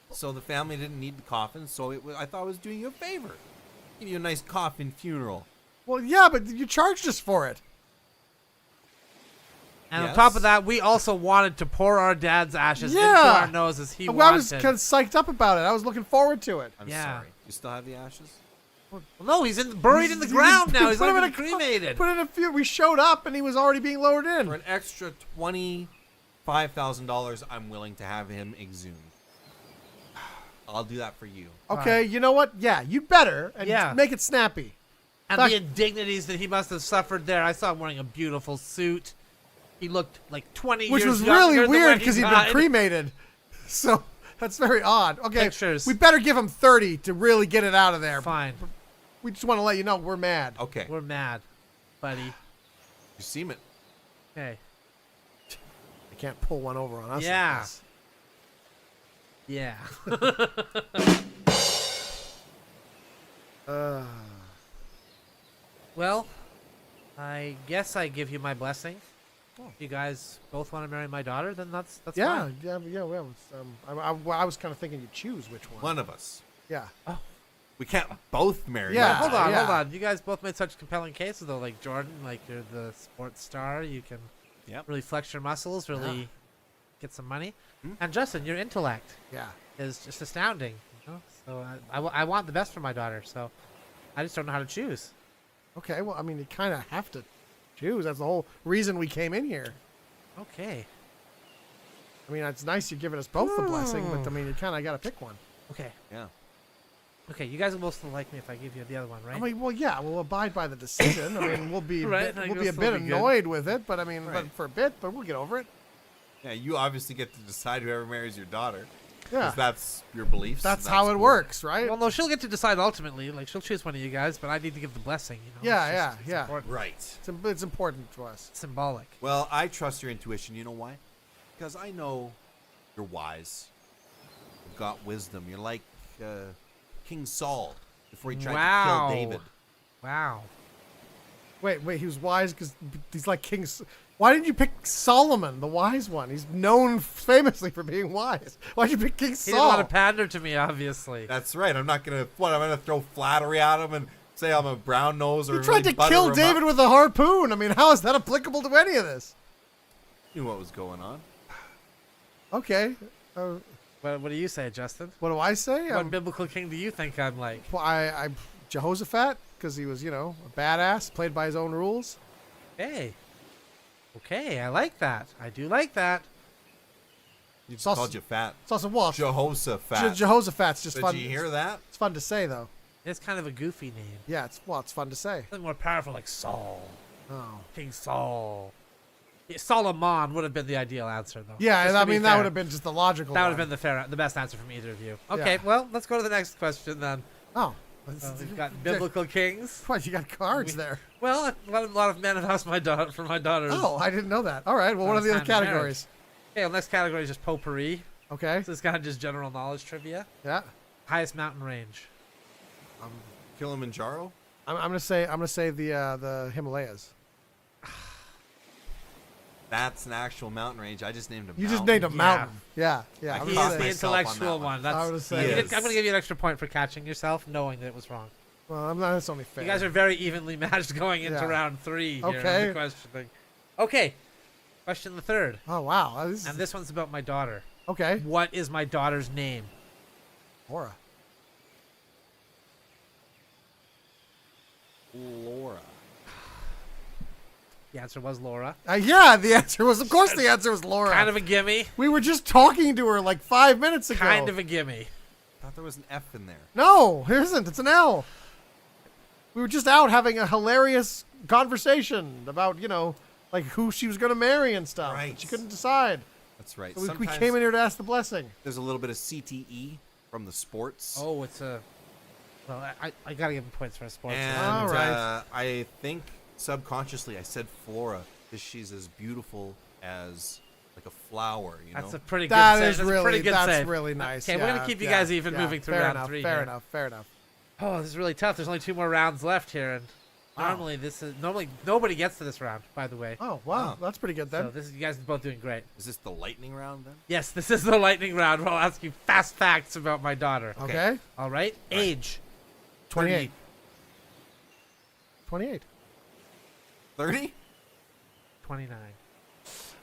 so the family didn't need the coffin. So I thought I was doing you a favor. Give you a nice coffin funeral.
Well, yeah, but you charged us for it.
And
Yes.
on top of that, we also wanted to pour our dad's ashes into
Yeah.
our noses. He
I
wanted.
was kind of psyched up about it. I was looking forward to it.
I'm
Yeah.
sorry. You still have the ashes?
Well, no, he's buried in the ground now. He's
Put him
not
in
even
a co-
cremated.
Put in a few. We showed up and he was already being lowered in.
For an extra $25,000, I'm willing to have him exhumed. I'll do that for you.
Okay, you know what? Yeah, you better and
Yeah.
make it snappy.
And
Fuck.
the indignities that he must have suffered there. I saw him wearing a beautiful suit. He looked like 20
Which
years
was
younger
really
than
weird
when
because
he
he'd
died.
been cremated. So that's very odd. Okay,
Pictures.
we better give him 30 to really get it out of there.
Fine.
We just want to let you know we're mad.
Okay.
We're mad, buddy.
You seem it.
Okay.
You can't pull one over on us.
Yeah.
Like this.
Yeah. Well, I guess I give you my blessing. If you guys both want to marry my daughter, then that's
Yeah,
fine.
yeah. Well, I was kind of thinking you choose which one.
One of us.
Yeah.
We can't both marry.
Yeah.
each other.
Hold on. You guys both made such compelling cases, though. Like Jordan, like you're the sports star. You can
Yep.
really flex your muscles, really get some money.
Hmm?
And Justin, your intellect
Yeah.
is just astounding. You know? So I want the best for my daughter. So I just don't know how to choose.
Okay. Well, I mean, you kind of have to choose. That's the whole reason we came in here.
Okay.
I mean, it's nice you're giving us both the blessing, but I mean, you kind of got to pick one.
Okay.
Yeah.
Okay. You guys will both like me if I give you the other one, right?
I mean, well, yeah, we'll abide by the decision. I mean, we'll be
Right, I
we'll
guess
be a
it'll
bit
be good.
annoyed with it, but I mean,
Right.
but for a bit, but we'll get over it.
Yeah, you obviously get to decide whoever marries your daughter.
Yeah,
'Cause that's your beliefs.
that's
and
how it
cool.
works, right?
Well, no, she'll get to decide ultimately. Like she'll choose one of you guys, but I need to give the blessing. You know.
Yeah,
It's
yeah.
Important.
Right.
It's important to us.
Symbolic.
Well, I trust your intuition. You know why? Because I know you're wise. You've got wisdom. You're like King Saul before he tried to kill David.
Wow.
Wait, he was wise because he's like King. Why didn't you pick Solomon, the wise one? He's known famously for being wise. Why'd you pick King
He
Saul?
didn't want to pander to me, obviously.
That's right. I'm not gonna. What? I'm gonna throw flattery at him and say I'm a brown nose or
You tried
really
to
butter
kill
him
David
up.
with a harpoon. I mean, how is that applicable to any of this?
Knew what was going on.
Okay,
What do you say, Justin?
what do I say?
What biblical king do you think I'm like?
Well, I'm Jehoshaphat because he was, a badass, played by his own rules.
Hey. Okay, I like that. I do like that.
He just
It's also-
called you fat.
It's also well,
Jehoshaphat.
Jehoshaphat's just
Did
fun.
you hear that?
It's fun to say though.
It's kind of a goofy name.
Yeah, it's fun to say.
Something more powerful like Saul.
Oh.
King Saul. Yeah, Solomon would have been the ideal answer, though.
Yeah,
Just
I
to be
mean that
fair.
would have been just the logical.
That would
one.
have been the best answer from either of you. Okay,
Yeah.
well, let's go to the next question then.
Oh,
We've got biblical kings.
What, you got cards there?
Well, a lot of men have asked my daughter for my daughters.
Oh, I didn't know that. All right. Well, what are the other
Hand in marriage.
categories?
Okay, well, next category is just potpourri.
Okay.
So it's kind of just general knowledge trivia.
Yeah.
Highest mountain range.
Kilimanjaro.
I'm gonna say the Himalayas.
That's an actual mountain range. I just named a
You
mountain.
just named a
Yeah.
mountain. Yeah. Yeah.
I
I'm
He
gonna
is
caught
the
say,
myself on
intellectual
that
one.
one.
That's,
I would say-
I'm
Yes.
going to give you an extra point for catching yourself, knowing that it was wrong.
well, I'm not. That's only fair.
You guys are very evenly matched going into
Yeah.
round 3 here.
Okay.
In the questioning. Okay. Question the third.
Oh wow.
And this one's about my daughter.
Okay.
What is my daughter's name?
Laura.
Laura.
The answer was Laura.
Yeah. The answer was. Of course, the answer was Laura.
Kind of a gimme.
We were just talking to her like 5 minutes ago.
Kind of a gimme.
I thought there was an F in there.
No, there isn't. It's an L. We were just out having a hilarious conversation about, like who she was going to marry and stuff.
Right.
She couldn't decide.
That's right.
So we
Sometimes
came in here to ask the blessing.
there's a little bit of CTE from the sports.
Oh, it's a. Well, I got to give him points for a sports.
And
All right.
I think subconsciously I said Flora because she's as beautiful as like a flower,
That's a pretty good
That
save.
is
That's a
really,
pretty good
that's
save.
really nice.
Okay, we're
Yeah,
going to keep you
yeah,
guys even
yeah.
moving through
Fair
round
enough,
3
Fair
here.
enough. Fair enough.
Oh, this is really tough. There's only 2 more rounds left here, and normally nobody gets to this round. By the way,
Oh wow,
Oh.
that's pretty good then.
so you guys are both doing great.
Is this the lightning round then?
Yes, this is the lightning round where I'll ask you fast facts about my daughter.
Okay.
All right. Age
28. 28.
30?
29.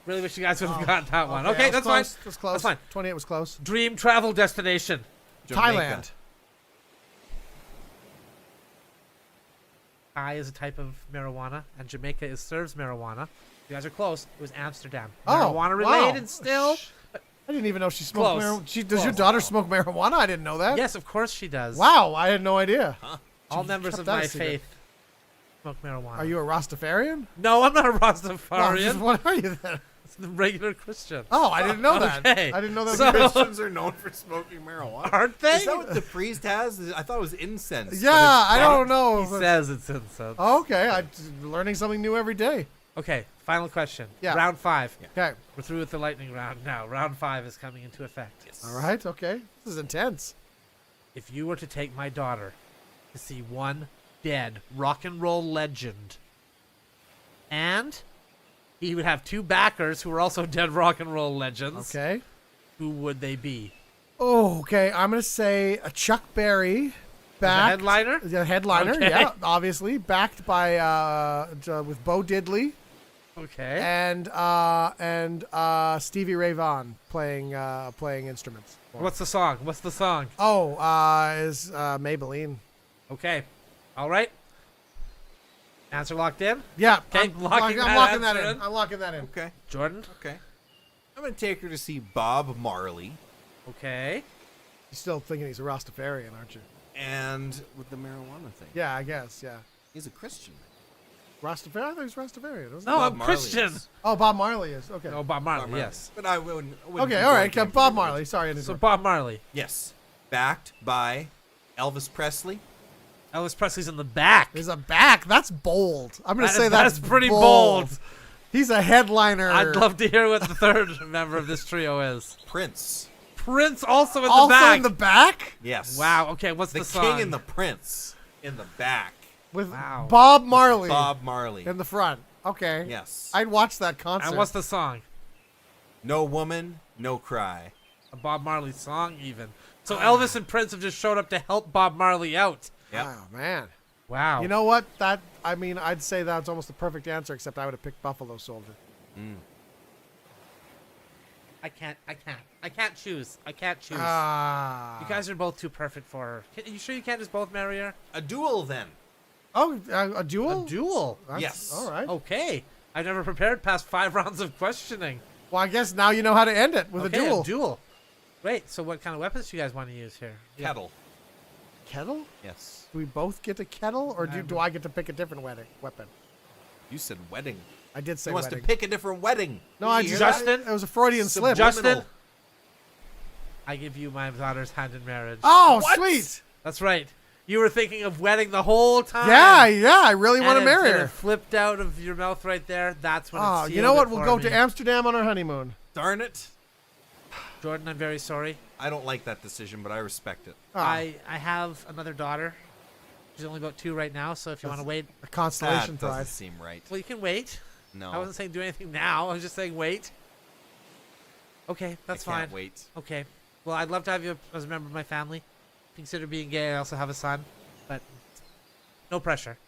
Really wish you guys would have gotten that one.
I
Okay,
was
that's
close.
fine.
That's close.
That's fine.
28 was close.
Dream travel destination.
Jamaica.
Thailand.
Thai is a type of marijuana, and Jamaica serves marijuana. You guys are close. It was Amsterdam.
Oh,
Marijuana
wow.
related still.
I didn't even know she smoked
Close.
marijuana. Does your daughter smoke marijuana? I didn't know that.
Yes, of course she does.
Wow, I had no idea.
All
She
members
kept
of
that a
my
secret.
faith smoke marijuana.
Are you a Rastafarian?
No, I'm not a
Oh,
Rastafarian.
what are you then?
It's a regular Christian.
Oh, I didn't know that.
Okay.
I didn't know that.
So-
Christians are known for smoking marijuana.
Aren't they?
Is that what the priest has? I thought it was incense. but
Yeah,
it's
I
not.
don't know.
He says it's incense.
Oh, okay, I'm learning something new every day.
Okay, final question.
Yeah.
Round 5.
Okay.
We're through with the lightning round now. Round 5 is coming into effect.
All right. Okay. This is intense.
If you were to take my daughter to see one dead rock and roll legend, and he would have 2 backers who were also dead rock and roll legends,
Okay.
who would they be?
Oh, okay. I'm gonna say a Chuck Berry.
The
Backed,
headliner?
The headliner.
Okay.
Yeah, obviously backed by with Bo Diddley
Okay.
and Stevie Ray Vaughan playing instruments.
What's the song? What's the song?
Oh, is Maybelline.
Okay. All right. Answer locked in?
Yeah.
Okay,
I'm
locking that
locking that
answer
in.
in.
I'm locking that in.
Okay.
Jordan?
Okay. I'm going to take her to see Bob Marley.
Okay.
You're still thinking he's a Rastafarian, aren't you?
And with the marijuana thing.
Yeah, I guess. Yeah.
He's a Christian.
Rastafarian. I thought he was Rastafarian. Wasn't
No,
he?
I'm
Marley
Christian.
is.
Oh, Bob Marley is. Okay.
Oh, Bob Marley,
Bob Marley.
yes.
But I wouldn't
Okay.
be
All right.
going
Bob
for
Marley. Sorry. I didn't
So
know.
Bob Marley.
Yes. Backed by Elvis Presley.
Elvis Presley's in the back.
There's a back. That's bold. I'm gonna
That
say
is-
that's
pretty bold.
He's a headliner.
I'd love to hear what the third member of this trio is.
Prince.
Prince also in
also
the back.
in the back
Yes.
Wow. Okay. What's
The
the song?
king and the prince in the back.
with
Wow.
Bob Marley
Bob Marley.
in the front. Okay.
Yes.
I'd watch that concert.
And what's the song?
No woman, no cry.
A Bob Marley song, even. So Elvis and Prince have just showed up to help Bob Marley out.
Yep.
Oh man.
Wow.
You know what? I'd say that's almost the perfect answer, except I would have picked Buffalo Soldier.
I can't choose. I can't choose.
Ah.
You guys are both too perfect for her. You sure you can't just both marry her?
A duel then.
Oh, a duel?
A duel.
That's-
Yes.
All right.
Okay. I've never prepared past 5 rounds of questioning.
Well, I guess now you know how to end it with
Okay,
a duel.
duel. Great. So what kind of weapons do you guys want to use here?
Kettle.
Kettle?
Yes.
Do we both get a kettle, or do I get to pick a different weapon?
You said wedding.
I did say
He wants
wedding.
to pick a different wedding.
No, I
You hear
just
that?
Justin?
it was a Freudian slip.
Justin, I give you my daughter's hand in marriage.
Oh,
What?
sweet.
That's right. You were thinking of wedding the whole time.
Yeah, I really want to marry
And
her.
it flipped out of your mouth right there. That's when
Oh,
it
you know what?
sealed it
We'll
for
go
me.
to Amsterdam on our honeymoon.
Darn it.
Jordan, I'm very sorry.
I don't like that decision, but I respect it.
Oh,
I have another daughter. She's only about 2 right now, so if you want to wait,
a constellation
That doesn't
prize.
seem right.
well, you can wait.
No.
I wasn't saying do anything now. I was just saying wait. Okay, that's
I
fine.
can't wait.
Okay. Well, I'd love to have you as a member of my family. Consider being gay. I also have a son, but no pressure.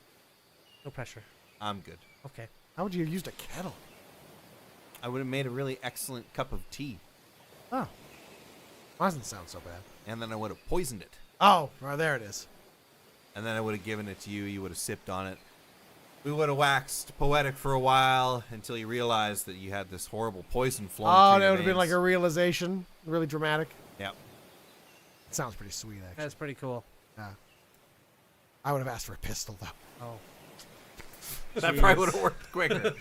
No pressure.
I'm good.
Okay.
How would you have used a kettle?
I would have made a really excellent cup of tea,
Oh, doesn't sound so bad.
and then I would have poisoned it.
Oh, right, there it is.
And then I would have given it to you. You would have sipped on it. We would have waxed poetic for a while until you realized that you had this horrible poison flowing
Oh,
through
that
your
would have been like
veins.
a realization. Really dramatic.
Yep.
It sounds pretty sweet, actually.
That's pretty cool.
Yeah. I would have asked for a pistol, though.
Oh.
That probably would have worked quicker.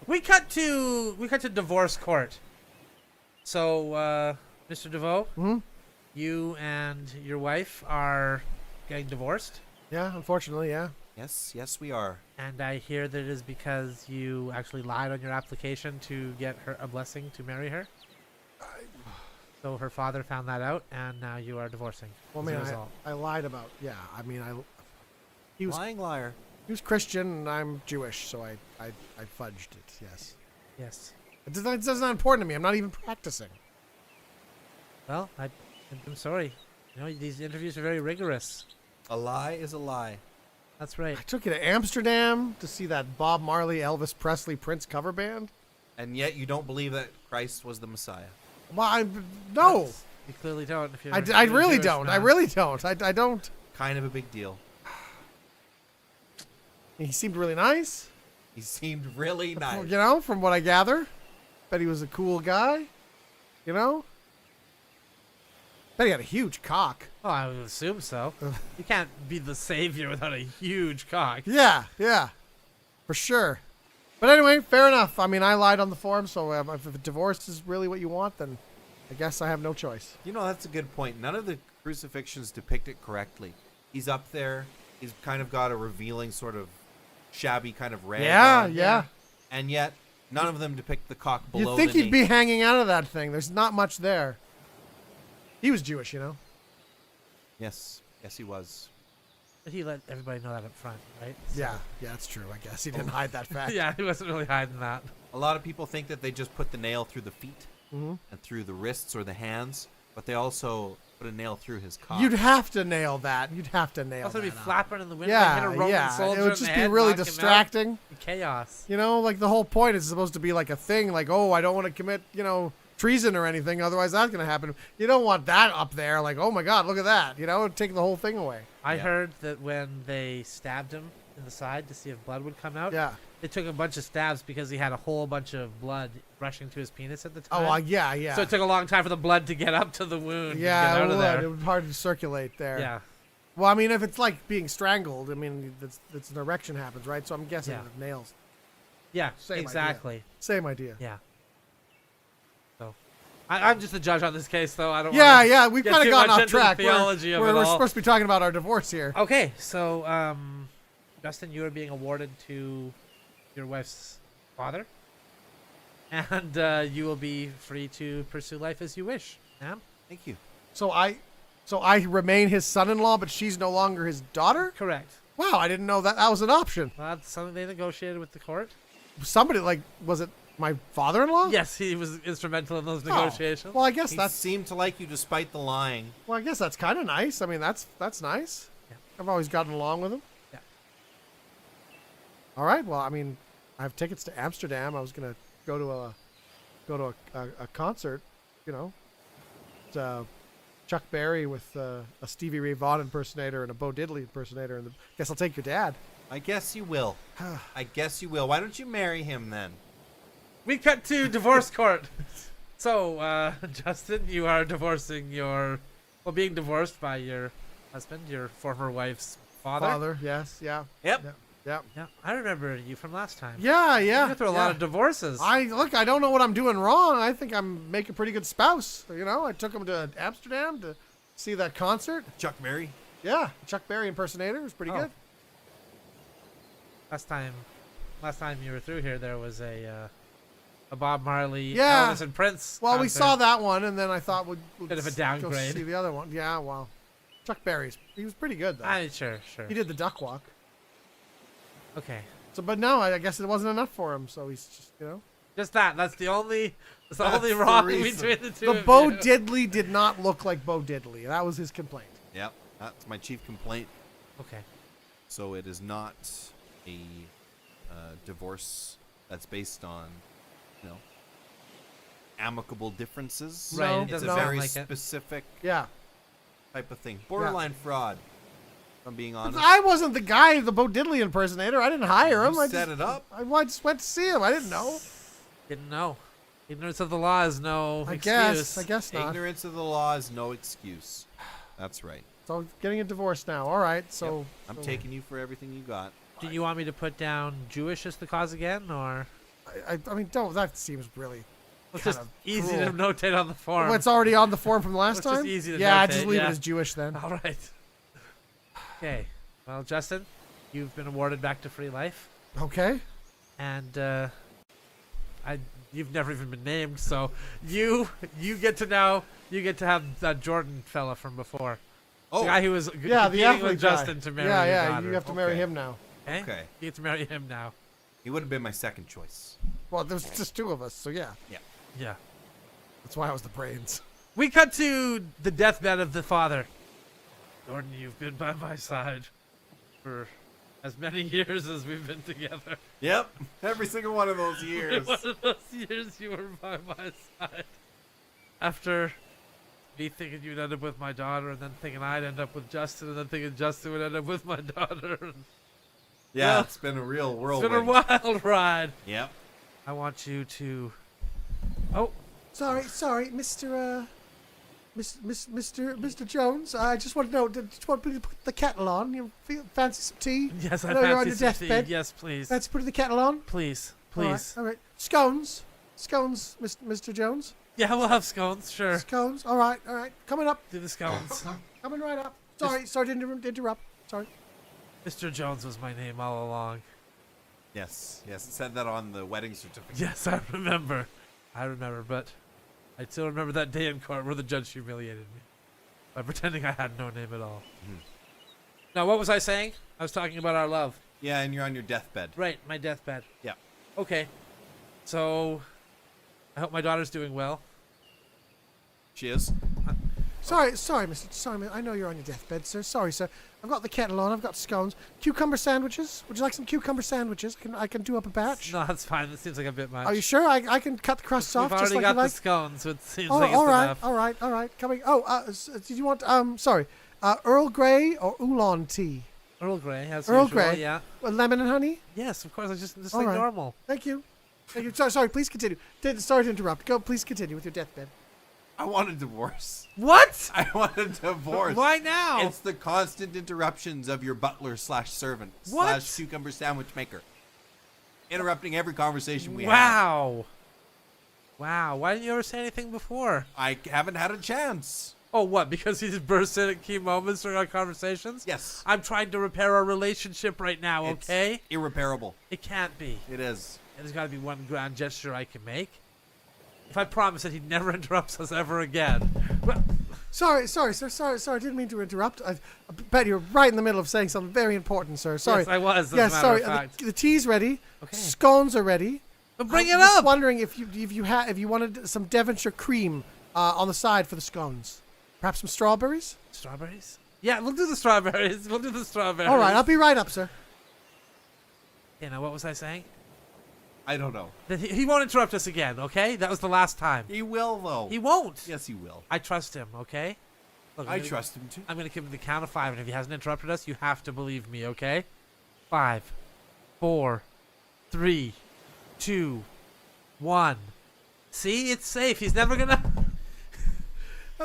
We cut to divorce court. So, Mr. DeVoe, you and your wife are getting divorced,
Yeah, unfortunately, yeah.
Yes, we are.
and I hear that it is because you actually lied on your application to get her a blessing to marry her. So her father found that out, and now you are divorcing.
Well,
as a
man,
result.
I lied about. Yeah, I mean, he was
Lying liar.
Christian, and I'm Jewish, so I fudged it. Yes.
Yes.
It's not important to me. I'm not even practicing.
Well, I'm sorry. You know, these interviews are very rigorous.
A lie is a lie.
That's right.
I took you to Amsterdam to see that Bob Marley, Elvis Presley, Prince cover band.
And yet you don't believe that Christ was the Messiah.
Well, no,
That's- You clearly don't. If you're,
I
if you're
really
Jewish
don't. I
now.
really don't. I don't.
Kind of a big deal.
He seemed really nice.
He seemed really nice.
You know, from what I gather. Bet he was a cool guy. You know? Bet he had a huge cock.
Oh, I would assume so. You can't be the savior without a huge cock.
Yeah. For sure. But anyway, fair enough. I mean, I lied on the form, so if divorce is really what you want, then I guess I have no choice.
You know, that's a good point. None of the crucifixions depict it correctly. He's up there. He's kind of got a revealing sort of shabby kind of rag on.
Yeah.
And yet, none of them depict the cock below
You'd think
the
he'd
knee.
be hanging out of that thing. There's not much there. He was Jewish, you know?
Yes, he was.
But he let everybody know that up front, right?
Yeah, that's true, I guess. He didn't hide that fact.
Yeah, he wasn't really hiding that.
A lot of people think that they just put the nail through the feet
Mhm.
and through the wrists or the hands, but they also put a nail through his cock.
You'd have to nail that. You'd have to nail
Also,
that.
be
up.
flapping in the wind, like hit a Roman
Yeah.
soldier
It would
in
just
the
be
head,
really
knock him out.
distracting.
Chaos.
You know, like the whole point is supposed to be like a thing, like, oh, I don't want to commit, treason or anything, otherwise that's going to happen. You don't want that up there, like, oh my God, look at that. It'd take the whole thing away.
I
Yeah.
heard that when they stabbed him in the side to see if blood would come out,
Yeah.
they took a bunch of stabs because he had a whole bunch of blood rushing to his penis at the
Oh,
time.
yeah.
So it took a long time for the blood to get up to the wound.
Yeah,
and get out
it
of
would.
there.
It would be hard to circulate there.
Yeah.
Well, I mean, if it's like being strangled, I mean, it's an erection happens, right? So I'm guessing
Yeah.
with nails.
Yeah,
Same idea.
exactly.
Same idea.
Yeah. So, I'm just the judge on this case, though. I don't.
Yeah,
wanna
yeah, we've
get
kind of
too
gotten
much
off
into the
track.
theology of
We're
it all.
supposed to be talking about our divorce here.
Okay, so Justin, you are being awarded to your wife's father, and you will be free to pursue life as you wish. Ma'am?
Thank you.
So I remain his son-in-law, but she's no longer his daughter?
Correct.
Wow, I didn't know that was an option.
Well, that's something they negotiated with the court.
Somebody, was it my father-in-law?
Yes, he was instrumental in those
Oh,
negotiations.
well, I guess
He
that's
seemed to like you despite the lying.
kind of nice. I mean, that's nice.
Yeah.
I've always gotten along with him.
Yeah.
All right. Well, I mean, I have tickets to Amsterdam. I was gonna go to a concert. Chuck Berry with a Stevie Ray Vaughan impersonator and a Bo Diddley impersonator, and guess I'll take your dad.
I guess you will. I guess you will. Why don't you marry him then?
We cut to divorce court. So, Justin, you are being divorced by your husband, your former wife's father.
Father, yes, yeah,
Yep.
yeah,
Yeah, I remember you from last time.
yeah.
You went through a lot of divorces.
I don't know what I'm doing wrong. I think I'm making a pretty good spouse. I took him to Amsterdam to see that concert.
Chuck Berry.
Yeah, Chuck Berry impersonator was pretty
Oh.
good.
Last time you were through here, there was a Bob Marley,
Yeah.
Elvis and Prince.
Well, we
concert.
saw that one, and then I thought we'd
Bit of a
go
downgrade.
see the other one. Yeah, well, Chuck Berry's he was pretty good though.
Sure.
He did the duck walk.
Okay.
So, but no, I guess it wasn't enough for him. So he's just
Just that. That's the only
the
wrong
reason.
between the two.
the
of
Bo
you.
Diddley did not look like Bo Diddley. That was his complaint.
Yep, that's my chief complaint.
Okay.
So it is not a divorce that's based on, amicable differences.
Right.
No,
It
It's
doesn't
a
sound
very
like it.
specific
Yeah.
type of thing. Borderline fraud, if I'm being honest.
I wasn't the guy, the Bo Diddley impersonator. I didn't hire him.
You
I
set
just,
it up.
I just went to see him. I didn't know.
Didn't know. Ignorance of the law is no
I
excuse.
guess not.
Ignorance of the law is no excuse. That's right.
So getting a divorce now. All right. So
Yep. I'm
so
taking you for everything you got.
Do you want me to put down Jewish as the cause again, or
I mean, don't. That seems really.
it's
kind
just
of
easy
cruel.
to notate on the form?
Oh, it's already on the form from last
It's just
time.
easy to
yeah,
notate,
just leave
yeah.
it as Jewish then.
All right. Okay. Well, Justin, you've been awarded back to free life,
Okay.
and you've never even been named, so you get to have that Jordan fella from before, the
Oh,
guy who was
Yeah, the
competing
athlete
with Justin
guy.
to marry
Yeah,
your
yeah.
daughter.
You have to marry
Okay.
him now.
okay.
You get to marry him now.
He would have been my second choice.
Well, there's just two of us, so yeah.
Yeah.
That's why I was the brains.
We cut to the deathbed of the father. Jordan, you've been by my side for as many years as we've been together.
Yep. Every single one of those years.
One of those years you were by my side. After me thinking you'd end up with my daughter, and then thinking I'd end up with Justin, and then thinking Justin would end up with my daughter.
Yeah,
Well,
it's been a real
It's
whirlwind.
been a wild ride.
Yep.
I want you to... Oh,
Sorry, Mr. Mr. Jones. I just want to know. Did you want me to put the kettle on? You fancy some tea?
yes, I
know you're on
fancy
your
some tea.
deathbed.
Yes, please.
Let's put the kettle on.
Please,
All right,
please.
All right. Scones, Mr. Jones.
Yeah, we'll have scones, sure.
Scones. All right. Coming up.
Do the scones.
Coming right up. Sorry to interrupt. Sorry.
Mr. Jones was my name all along.
Yes. Yes. It said that on the wedding certificate.
Yes, I remember, but I still remember that day in court where the judge humiliated me by pretending I had no name at all. Now, what was I saying? I was talking about our love.
Yeah, and you're on your deathbed.
Right, my deathbed.
Yeah.
Okay. So, I hope my daughter's doing well.
She is.
Sorry, I know you're on your deathbed, sir. Sorry, sir. I've got the kettle on. I've got scones. Cucumber sandwiches. Would you like some cucumber sandwiches? I can do up a batch.
No, that's fine. That seems like a bit much.
Are you sure? I can cut the crusts
We've
off just
already
like
got
you
the
like.
scones, so it seems
Oh,
like it's
all right,
enough.
all right. Coming. Oh, did you want Earl Grey or oolong tea?
Earl Grey, as
Earl
usual,
Grey.
yeah.
Lemon and honey.
Yes, of course. It's just
All
like
right.
normal.
Thank you. Sorry. Please continue. Sorry to interrupt. Go. Please continue with your deathbed.
I want a divorce.
What?
I want a divorce.
Why now?
It's the constant interruptions of your butler / servant
What?
/ cucumber sandwich maker. Interrupting every conversation we have.
Wow. Why didn't you ever say anything before?
I haven't had a chance.
Oh, what? Because he just bursts in at key moments during our conversations?
Yes.
I'm trying to repair our relationship right now,
It's
okay?
irreparable.
It can't be.
It is.
And there's got to be one grand gesture I can make. If I promise that he never interrupts us ever again. Well,
Sorry, sir. Sorry. Didn't mean to interrupt. I bet you're right in the middle of saying something very important, sir. Sorry.
Yes, I was, as
Yes,
a matter
sorry.
of fact.
The tea's ready.
Okay.
Scones are ready.
But bring
I'm
it
just
up!
wondering if you wanted some Devonshire cream on the side for the scones. Perhaps some strawberries.
Strawberries? Yeah, we'll do the strawberries. We'll do the strawberries.
All right, I'll be right up, sir.
Okay, now what was I saying?
I don't know.
That he won't interrupt us again, okay? That was the last time.
He will, though.
He won't.
Yes, he will.
I trust him, okay? Look,
I trust him, too.
I'm going to give him the count of 5, and if he hasn't interrupted us, you have to believe me, okay? 5, 4, 3, 2, 1. See? It's safe. He's never going to...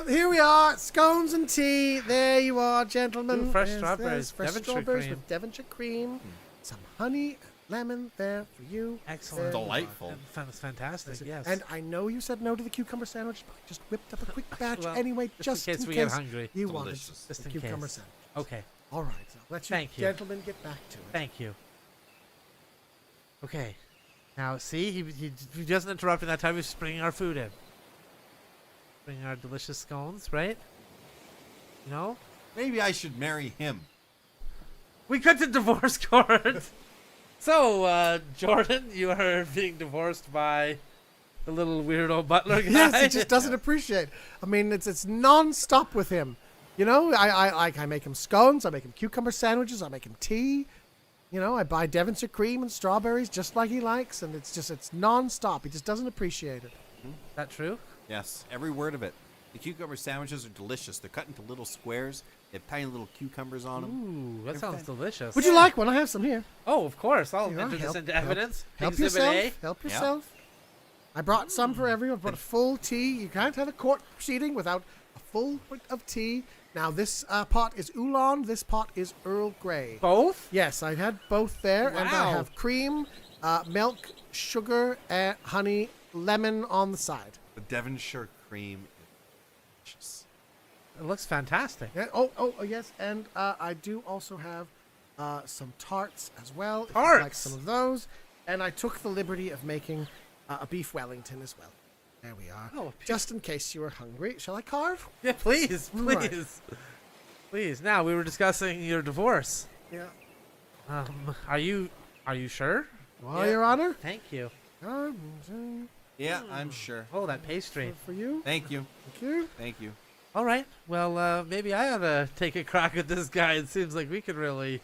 Here we are, scones and tea. There you are, gentlemen.
Ooh, fresh
There's
strawberries,
fresh
Devonshire
strawberries
cream.
with Devonshire cream. Some honey, lemon there for you.
Excellent.
There.
Delightful.
That's fantastic, yes.
And I know you said no to the cucumber sandwich, but I just whipped up a quick batch
Well,
anyway,
just in case we get hungry.
You wanted
Delicious.
the
Just in
cucumber
case.
sandwich.
Okay.
All right. So let you
Thank you.
gentlemen get back to it.
Thank you. Okay. Now, see, he doesn't interrupt in that time. He's just bringing our food in. Bringing our delicious scones, right? You know?
Maybe I should marry him.
We cut to divorce court. So, Jordan, you are being divorced by the little weirdo butler guy.
Yes, he just doesn't appreciate. I mean, it's non-stop with him. You know, I make him scones, I make him cucumber sandwiches, I make him tea. You know, I buy Devonshire cream and strawberries just like he likes, and it's non-stop. He just doesn't appreciate it.
Is that true?
Yes, every word of it. The cucumber sandwiches are delicious. They're cut into little squares. They have tiny little cucumbers on them.
Ooh, that sounds delicious.
Would you like one? I have some here.
Oh, of course. I'll
Here,
enter this
help-
into
help-
evidence.
Help
Exhibit
yourself.
A.
Help yourself. I brought some for everyone. I brought a full tea. You can't have a court proceeding without a full pot of tea. Now, this pot is oolong. This pot is Earl Grey.
Both?
Yes, I had both there. And I
Wow.
have cream, milk, sugar, honey, lemon on the side.
The Devonshire cream is delicious.
It looks fantastic.
Yeah, oh, yes. And I do also have some tarts as well. if you'd like
Tarts?
some of those. And I took the liberty of making a beef Wellington as well. There we are.
Oh,
Just in case you were hungry. Shall I carve?
Yeah, please,
Right.
please. Please. Now, we were discussing your divorce.
Yeah.
Are you sure?
Well,
Yeah.
Your Honor.
Thank you.
Yeah, I'm sure.
Oh, that pastry.
For you.
Thank you.
Thank you.
Thank you.
All right. Well, maybe I ought to take a crack at this guy. It seems like we could really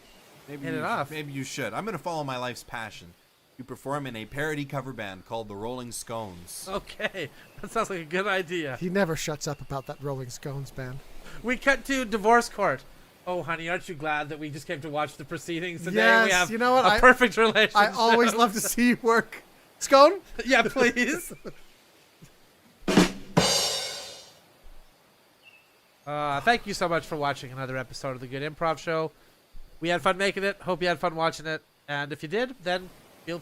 Maybe
hit it
you,
off.
Maybe you should. I'm going to follow my life's passion. You perform in a parody cover band called the Rolling Scones.
Okay. That sounds like a good idea.
He never shuts up about that Rolling Scones band.
We cut to divorce court. Oh, honey, aren't you glad that we just came to watch the proceedings today?
Yes,
We have
you know what?
a perfect relationship.
I always love to see you work. Scone?
Yeah, please. Thank you so much for watching another episode of the Good Improv Show. We had fun making it. Hope you had fun watching it. And if you did, then feel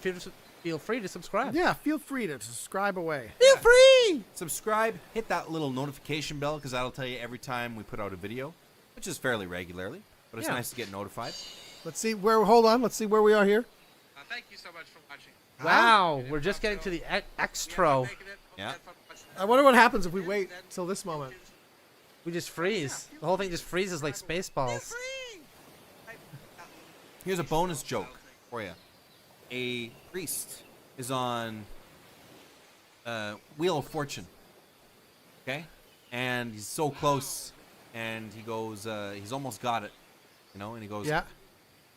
free to subscribe.
Yeah, feel free to subscribe away.
Feel free.
Subscribe, hit that little notification bell because that'll tell you every time we put out a video, which is fairly regularly, but it's
Yeah.
nice to get notified.
Let's see hold on. Let's see where we are here.
Thank you so much for watching. Wow, we're just getting to the extra.
Yeah.
I wonder what happens if we wait till this moment.
We just freeze. The whole thing just freezes like Spaceballs.
Here's a bonus joke for you. A priest is on Wheel of Fortune. Okay? And he's so close, and he goes, he's almost got it. You know, and he goes,
Yeah.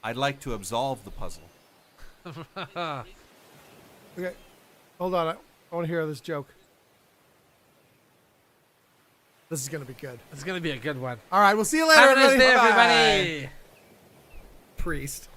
I'd like to absolve the puzzle.
Okay. Hold on. I want to hear this joke. This is going to be good.
It's gonna be a good one.
All right. We'll see you later,
Have a nice day,
everybody.
everybody.
Priest.